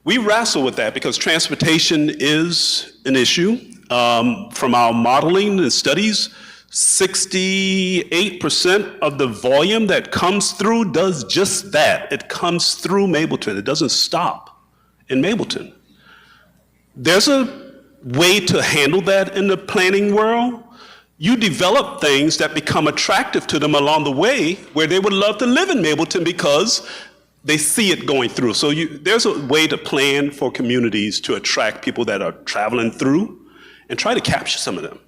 we wrestle with that because transportation is an issue. From our modeling and studies, 68% of the volume that comes through does just that. It comes through Mableton. It doesn't stop in Mableton. There's a way to handle that in the planning world. You develop things that become attractive to them along the way where they would love to live in Mableton because they see it going through. So there's a way to plan for communities to attract people that are traveling through and try to capture some of them.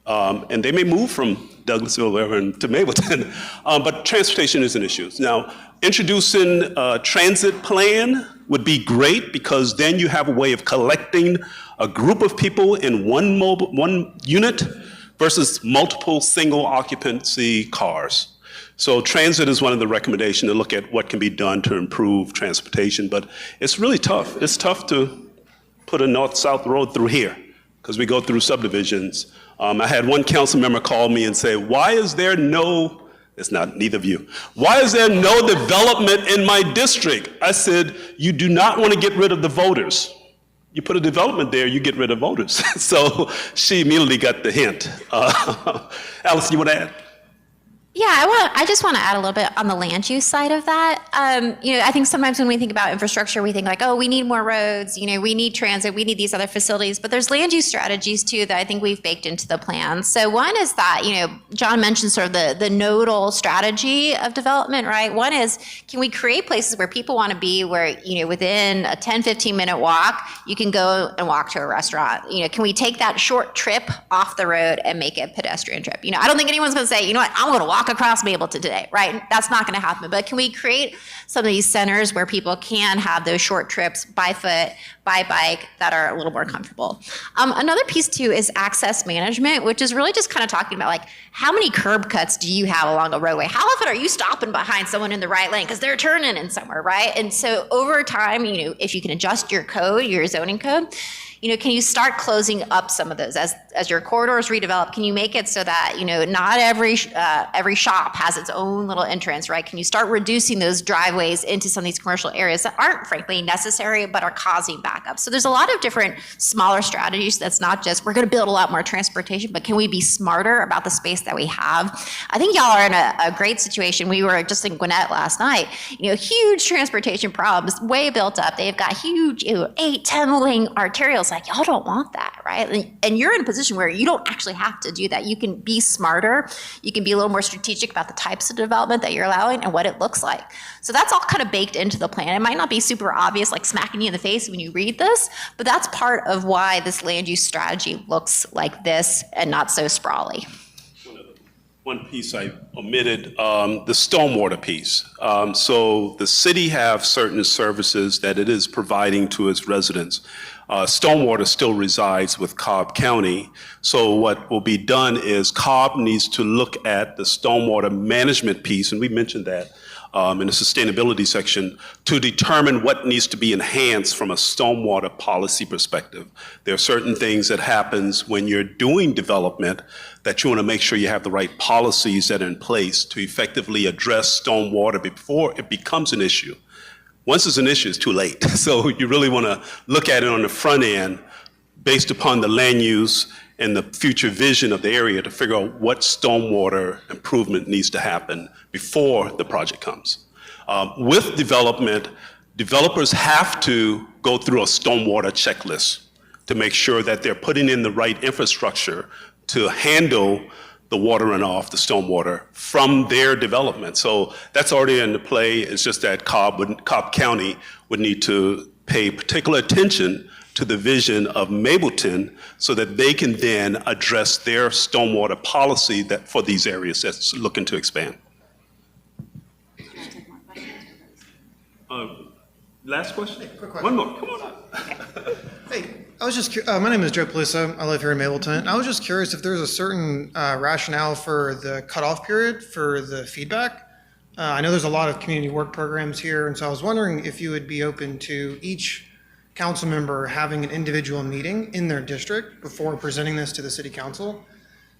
And they may move from Douglasville, wherever, to Mableton, but transportation is an issue. Now, introducing a transit plan would be great because then you have a way of collecting a group of people in one unit versus multiple single occupancy cars. So transit is one of the recommendations to look at what can be done to improve transportation, but it's really tough. It's tough to put a north-south road through here because we go through subdivisions. I had one council member call me and say, why is there no, it's not neither of you, why is there no development in my district? I said, you do not want to get rid of the voters. You put a development there, you get rid of voters. So she immediately got the hint. Alice, you want to add? Yeah, I just want to add a little bit on the land use side of that. I think sometimes when we think about infrastructure, we think like, oh, we need more roads, we need transit, we need these other facilities, but there's land use strategies too that I think we've baked into the plan. So one is that, John mentioned sort of the nodal strategy of development, right? One is, can we create places where people want to be where, within a 10, 15 minute walk, you can go and walk to a restaurant? Can we take that short trip off the road and make it a pedestrian trip? I don't think anyone's going to say, I'm going to walk across Mableton today, right? That's not going to happen. But can we create some of these centers where people can have those short trips by foot, by bike that are a little more comfortable? Another piece too is access management, which is really just kind of talking about like, how many curb cuts do you have along a roadway? How often are you stopping behind someone in the right lane because they're turning in somewhere, right? And so over time, if you can adjust your code, your zoning code, can you start closing up some of those as your corridors redevelop? Can you make it so that not every shop has its own little entrance, right? Can you start reducing those driveways into some of these commercial areas that aren't frankly necessary but are causing backup? So there's a lot of different smaller strategies. That's not just we're going to build a lot more transportation, but can we be smarter about the space that we have? I think y'all are in a great situation. We were just in Gwinnett last night. Huge transportation problems, way built up. They've got huge 8, 10 lane arterials. Like, y'all don't want that, right? And you're in a position where you don't actually have to do that. You can be smarter. You can be a little more strategic about the types of development that you're allowing and what it looks like. So that's all kind of baked into the plan. It might not be super obvious, like smacking you in the face when you read this, but that's part of why this land use strategy looks like this and not so sprawly. One piece I omitted, the stormwater piece. So the city have certain services that it is providing to its residents. Stormwater still resides with Cobb County. So what will be done is Cobb needs to look at the stormwater management piece, and we mentioned that in the sustainability section, to determine what needs to be enhanced from a stormwater policy perspective. There are certain things that happens when you're doing development that you want to make sure you have the right policies that are in place to effectively address stormwater before it becomes an issue. Once it's an issue, it's too late. So you really want to look at it on the front end based upon the land use and the future vision of the area to figure out what stormwater improvement needs to happen before the project comes. With development, developers have to go through a stormwater checklist to make sure that they're putting in the right infrastructure to handle the water runoff, the stormwater, from their development. So that's already into play. It's just that Cobb County would need to pay particular attention to the vision of Mableton so that they can then address their stormwater policy that for these areas that's looking to expand. Last question? Quick question. One more, come on up. Hey, I was just my name is Joe Palisa. I live here in Mableton. I was just curious if there's a certain rationale for the cutoff period for the feedback. I know there's a lot of community work programs here, and so I was wondering if you would be open to each council member having an individual meeting in their district before presenting this to the city council.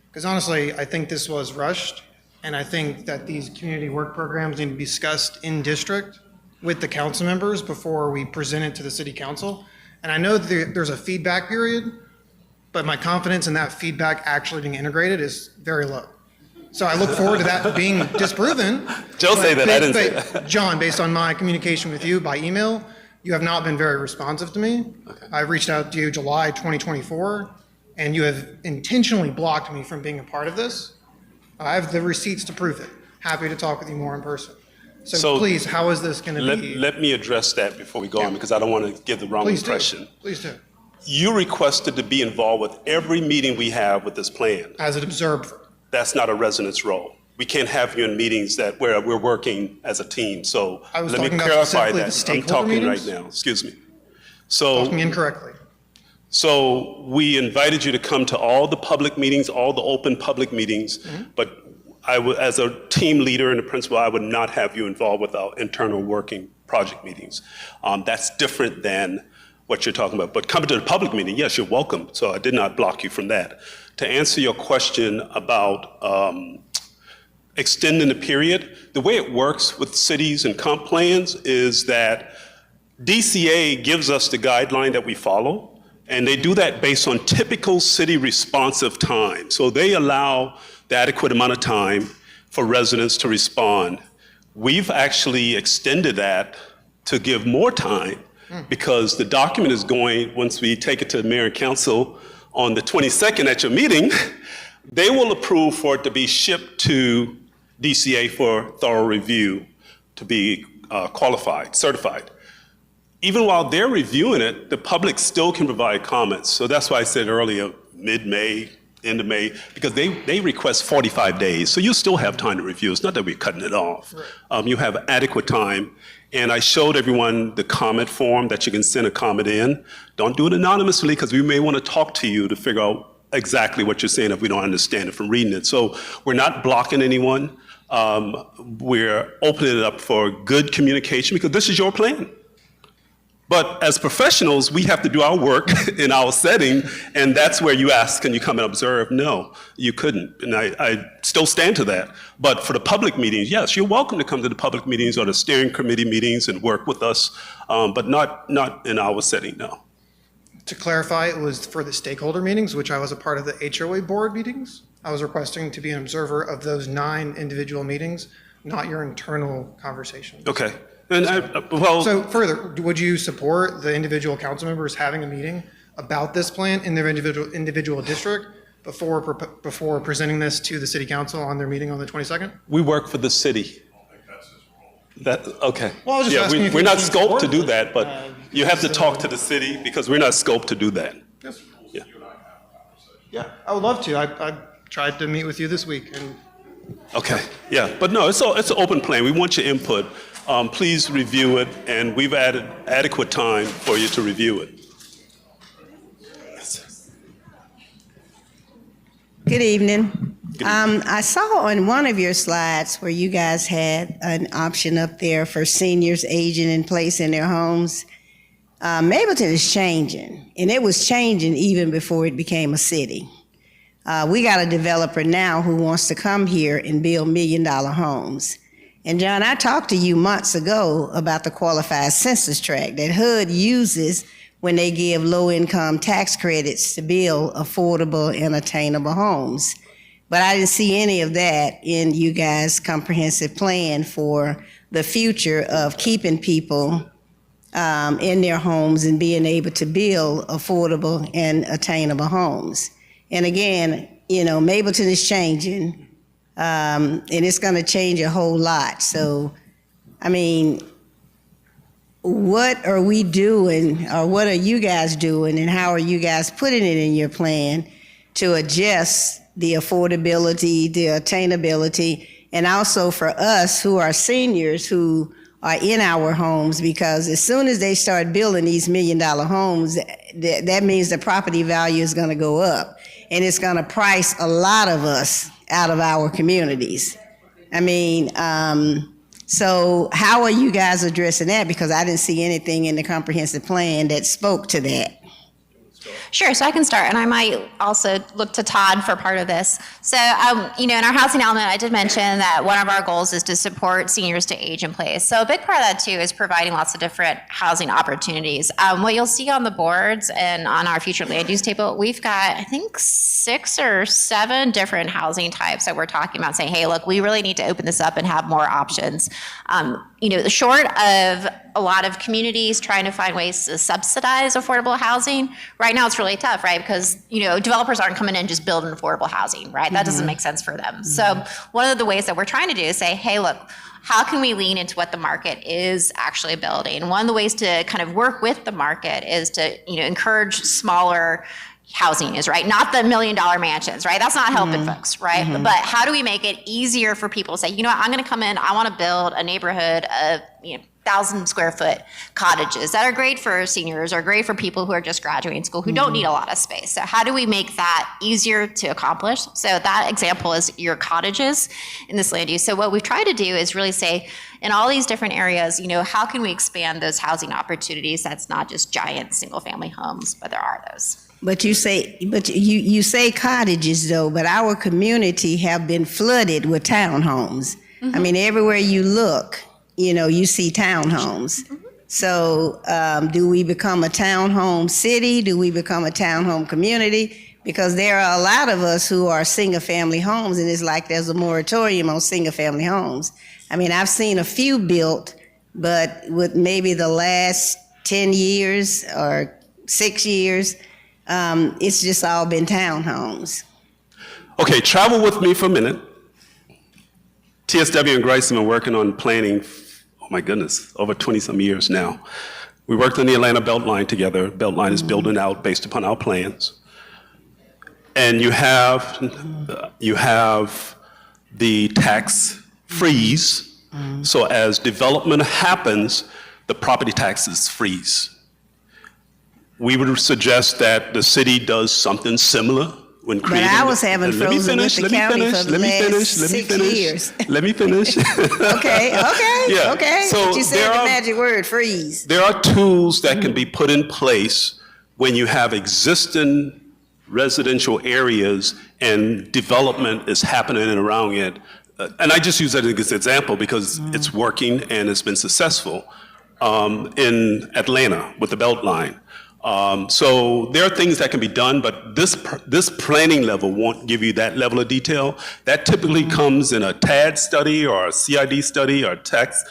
Because honestly, I think this was rushed, and I think that these community work programs need to be discussed in district with the council members before we present it to the city council. And I know there's a feedback period, but my confidence in that feedback actually being integrated is very low. So I look forward to that being disproven. Joe say that, I didn't say that. John, based on my communication with you by email, you have not been very responsive to me. Okay. I reached out to you July 2024, and you have intentionally blocked me from being a part of this. I have the receipts to prove it. Happy to talk with you more in person. So please, how is this going to be? Let me address that before we go on, because I don't want to give the wrong impression. Please do. you requested to be involved with every meeting we have with this plan. As an observer. That's not a residence role. We can't have you in meetings where we're working as a team. So I was let me talking about clarify specifically that. the I'm stakeholder talking meetings? right now. Excuse me. So, Talking incorrectly. so we invited you to come to all the public meetings, all the open public meetings, but as a team leader and a principal, I would not have you involved with our internal working project meetings. That's different than what you're talking about. But coming to the public meeting, yes, you're welcome. So I did not block you from that. To answer your question about extending the period, the way it works with cities and comp plans is that DCA gives us the guideline that we follow, and they do that based on typical city responsive time. So they allow the adequate amount of time for residents to respond. We've actually extended that to give more time because the document is going, once we take it to the mayor and council on the 22nd at your meeting, they will approve for it to be shipped to DCA for thorough review to be qualified, certified. Even while they're reviewing it, the public still can provide comments. So that's why I said earlier, mid-May, end of May, because they request 45 days. So you still have time to review. It's not that we're cutting it off. Right. You have adequate time. And I showed everyone the comment form that you can send a comment in. Don't do it anonymously because we may want to talk to you to figure out exactly what you're saying if we don't understand it from reading it. So we're not blocking anyone. We're opening it up for good communication because this is your plan. But as professionals, we have to do our work in our setting, and that's where you ask, can you come and observe? No, you couldn't, and I still stand to that. But for the public meetings, yes, you're welcome to come to the public meetings or the steering committee meetings and work with us, but not in our setting, no. To clarify, it was for the stakeholder meetings, which I was a part of the HOA board meetings. I was requesting to be an observer of those 9 individual meetings, not your internal conversations. Okay. And So further, would you support the individual council members having a meeting about this plan in their individual district before presenting this to the city council on their meeting on the 22nd? we work for the city. Okay. Well, I was just asking if we're you not think scoped to board do was, that, but you have to talk to the city because we're not scoped to do that. Yes. Yeah. Yeah, I would love to. I tried to meet with you this week, and Okay, yeah, but no, it's an open plan. We want your input. Please review it, and we've added adequate time for you to review it. Good evening. I saw on one of your slides where you guys had an option up there for seniors aging in place in their homes. Mableton is changing, and it was changing even before it became a city. We got a developer now who wants to come here and build $1 million homes. And John, I talked to you months ago about the qualified census tract that HUD uses when they give low-income tax credits to build affordable and attainable homes. But I didn't see any of that in you guys' comprehensive plan for the future of keeping people in their homes and being able to build affordable and attainable homes. And again, you know, Mableton is changing, and it's going to change a whole lot. So, I mean, what are we doing, or what are you guys doing, and how are you guys putting it in your plan to adjust the affordability, the attainability, and also for us who are seniors who are in our homes? Because as soon as they start building these $1 million homes, that means the property value is going to go up, and it's going to price a lot of us out of our communities. I mean, so how are you guys addressing that? Because I didn't see anything in the comprehensive plan that spoke to that. Sure, so I can start, and I might also look to Todd for part of this. So, you know, in our housing element, I did mention that one of our goals is to support seniors to age in place. So a big part of that, too, is providing lots of different housing opportunities. What you'll see on the boards and on our future land use table, we've got, I think, 6 or 7 different housing types that we're talking about, saying, hey, look, we really need to open this up and have more options. You know, short of a lot of communities trying to find ways to subsidize affordable housing, right now it's that's really tough, right? Because, developers aren't coming in just building affordable housing, right? That doesn't make sense for them. So one of the ways that we're trying to do is say, hey, look, how can we lean into what the market is actually building? One of the ways to kind of work with the market is to, encourage smaller housing is, right? Not the $1 million mansions, right? That's not helping folks, right? But how do we make it easier for people to say, I'm going to come in, I want to build a neighborhood of, 1,000 square foot cottages that are great for seniors or great for people who are just graduating school who don't need a lot of space. So how do we make that easier to accomplish? So that example is your cottages in this land use. So what we've tried to do is really say, in all these different areas, how can we expand those housing opportunities? That's not just giant single family homes, but there are those. But you say cottages though, but our community have been flooded with townhomes. I mean, everywhere you look, you see townhomes. So do we become a townhome city? Do we become a townhome community? Because there are a lot of us who are single family homes, and it's like there's a moratorium on single family homes. I mean, I've seen a few built, but with maybe the last 10 years or 6 years, it's just all been townhomes. Okay, travel with me for a minute. TSW and Grice have been working on planning, oh my goodness, over 20-some years now. We worked on the Atlanta Beltline together. Beltline is building out based upon our plans. And you have the tax freeze. So as development happens, the property taxes freeze. We would suggest that the city does something similar when creating. But I was having frozen with the county for the last 6 years. Let me finish. Okay. Yeah. Okay. So But you said the magic word, freeze. there are tools that can be put in place when you have existing residential areas and development is happening around it. And I just use that as an example because it's working and it's been successful in Atlanta with the Beltline. So there are things that can be done, but this planning level won't give you that level of detail. That typically comes in a TAD study or a CID study or tax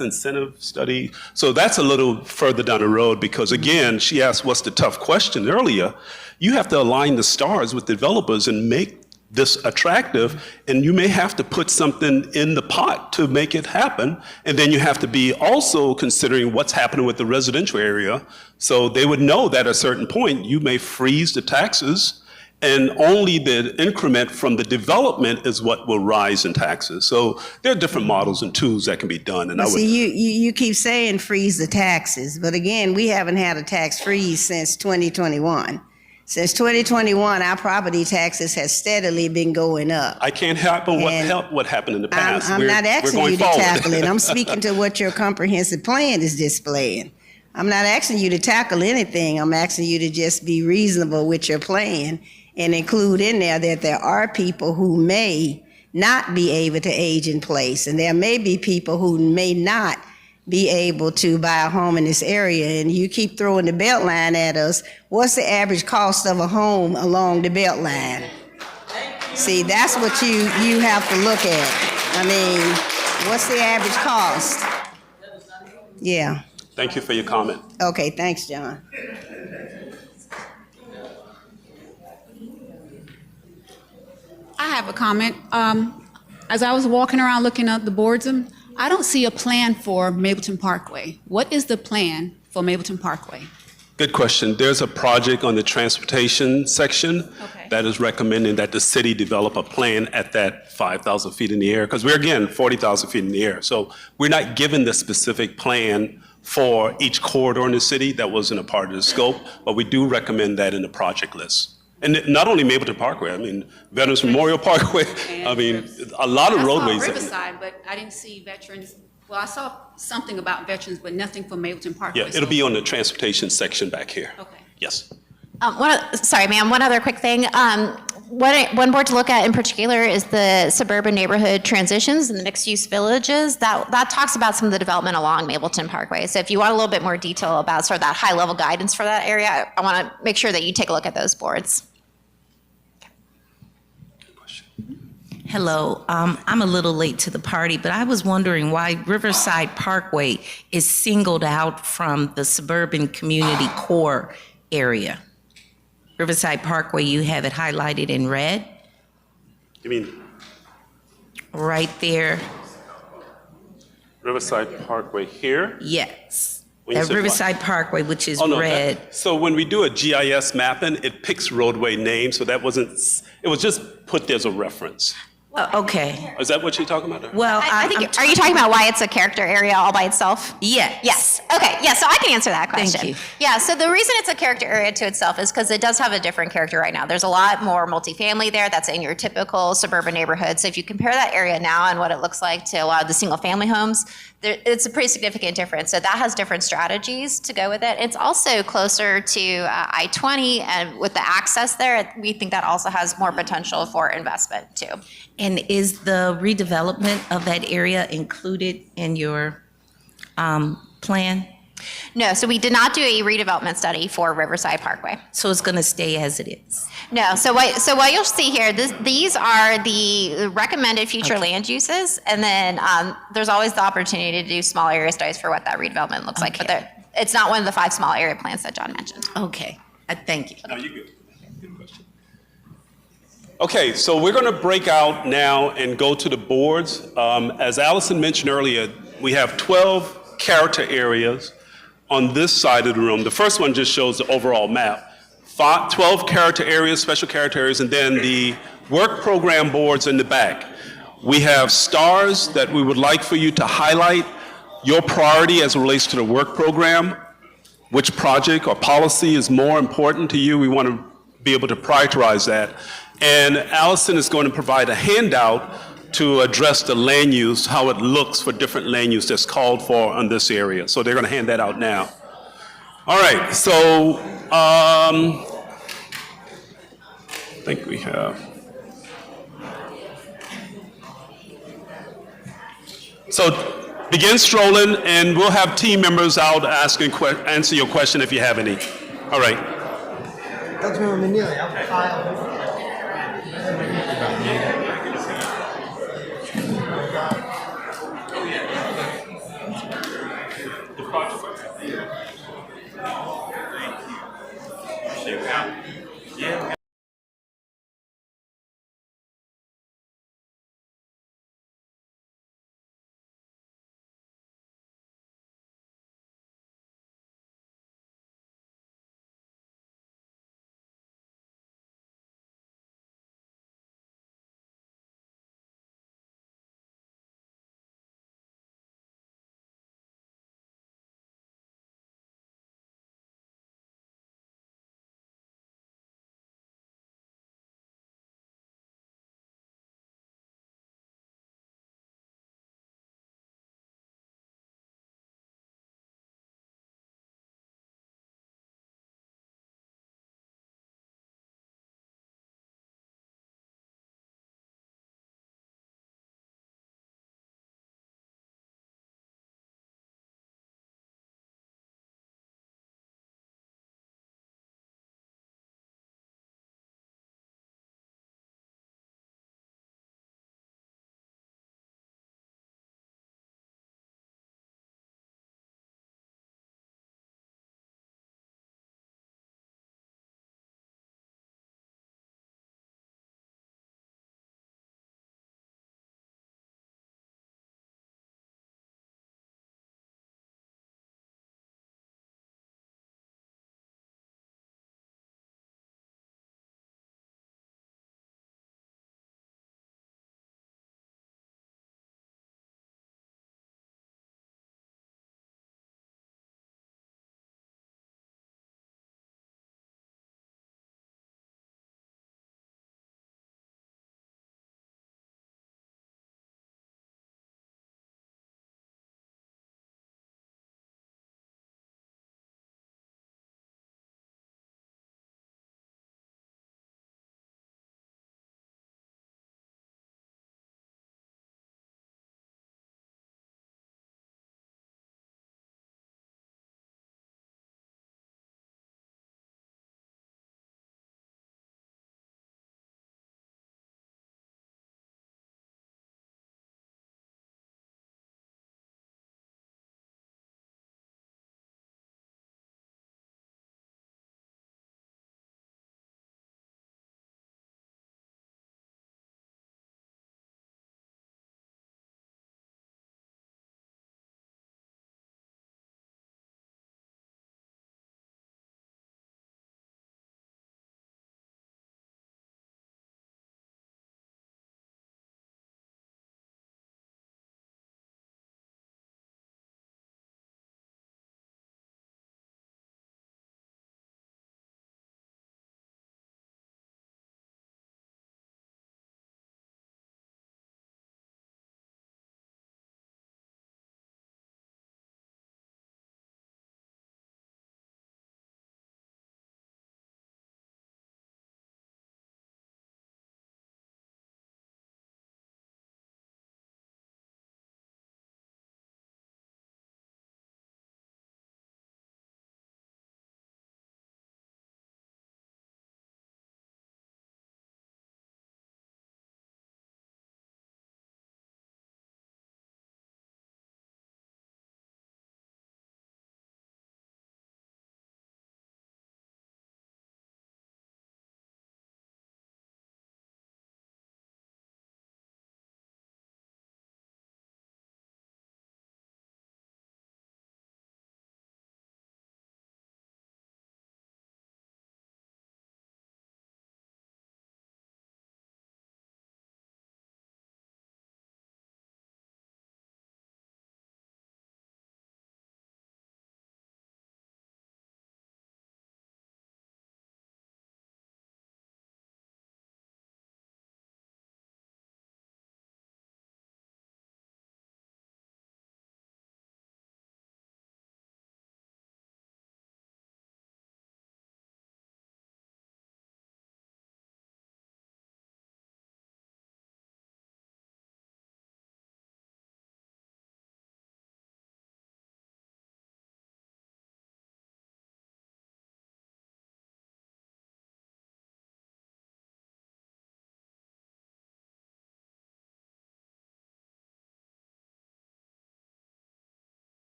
incentive study. So that's a little further down the road because, again, she asked what's the tough question earlier. You have to align the stars with developers and make this attractive, and you may have to put something in the pot to make it happen. And then you have to be also considering what's happening with the residential area. So they would know that at a certain point, you may freeze the taxes and only the increment from the development is what will rise in taxes. So there are different models and tools that can be done. And you keep saying freeze the taxes, but again, we haven't had a tax freeze since 2021. Since 2021, our property taxes has steadily been going up. I can't help what happened in the past. I'm not asking you to forward. tackle it. I'm speaking to what your comprehensive plan is displaying. I'm not asking you to tackle anything. I'm asking you to just be reasonable with your plan and include in there that there are people who may not be able to age in place, and there may be people who may not be able to buy a home in this area. And you keep throwing the Beltline at us. What's the average cost of a home along the Beltline? See, that's what you have to look at. I mean, what's the average cost? Yeah. Thank you for your comment. Okay, thanks, John. I have a comment. As I was walking around looking at the boards, I don't see a plan for Mableton Parkway. What is the plan for Mableton Parkway? Good question. There's a project on the transportation section that is recommending that the city develop a plan at that 5,000 feet in the air, because we're, again, 40,000 feet in the air. So we're not given the specific plan for each corridor in the city. That wasn't a part of the scope, but we do recommend that in the project list. And not only Mableton Parkway, I mean, Veterans Memorial Parkway, I mean, a lot of roadways. I saw Riverside, but I didn't see veterans. Well, I saw something about veterans, but nothing for Mableton Parkway. Yeah, it'll be on the transportation section back here. Okay. Yes. Sorry, ma'am, one other quick thing. One board to look at in particular is the suburban neighborhood transitions and the mixed-use villages. That talks about some of the development along Mableton Parkway. So if you want a little bit more detail about sort of that high-level guidance for that area, I want to make sure that you take a look at those boards. Hello, I'm a little late to the party, but I was wondering why Riverside Parkway is singled out from the suburban community core area. Riverside Parkway, you have it highlighted in red, You mean right there. Riverside Parkway here? Yes. When you That said what? Riverside Parkway, which is Oh, no, red. so when we do a GIS mapping, it picks roadway names, so that wasn't, it was just put there as a reference. Okay. Is that what you're talking about? Well, I think, are you talking about why it's a character area all by itself? Yes. Yes. Okay. Yeah. So I can answer that question. Thank you. Yeah. So the reason it's a character area to itself is because it does have a different character right now. There's a lot more multifamily there. That's in your typical suburban neighborhood. So if you compare that area now and what it looks like to a lot of the single family homes, it's a pretty significant difference. So that has different strategies to go with it. It's also closer to I-20, and with the access there, we think that also has more potential for investment too. And is the redevelopment of that area included in your plan? No, so we did not do a redevelopment study for Riverside Parkway. So it's going to stay as it is? No, so what you'll see here, these are the recommended future land uses, and then there's always the opportunity to do small area studies for what that redevelopment looks like, but it's not one of the 5 small area plans that John mentioned. Okay, thank you. No, you're good. Good question. Okay, so we're going to break out now and go to the boards. As Allison mentioned earlier, we have 12 character areas on this side of the room. The first one just shows the overall map. 12 character areas, special character areas, and then the work program boards in the back. We have stars that we would like for you to highlight your priority as it relates to the work program. Which project or policy is more important to you? We want to be able to prioritize that. And Allison is going to provide a handout to address the land use, how it looks for different land use that's called for on this area. So they're going to hand that out now. All right, so I think we have. So begin strolling, and we'll have team members out answer your question if you have any. All right. Councilmember Manili, I'll file.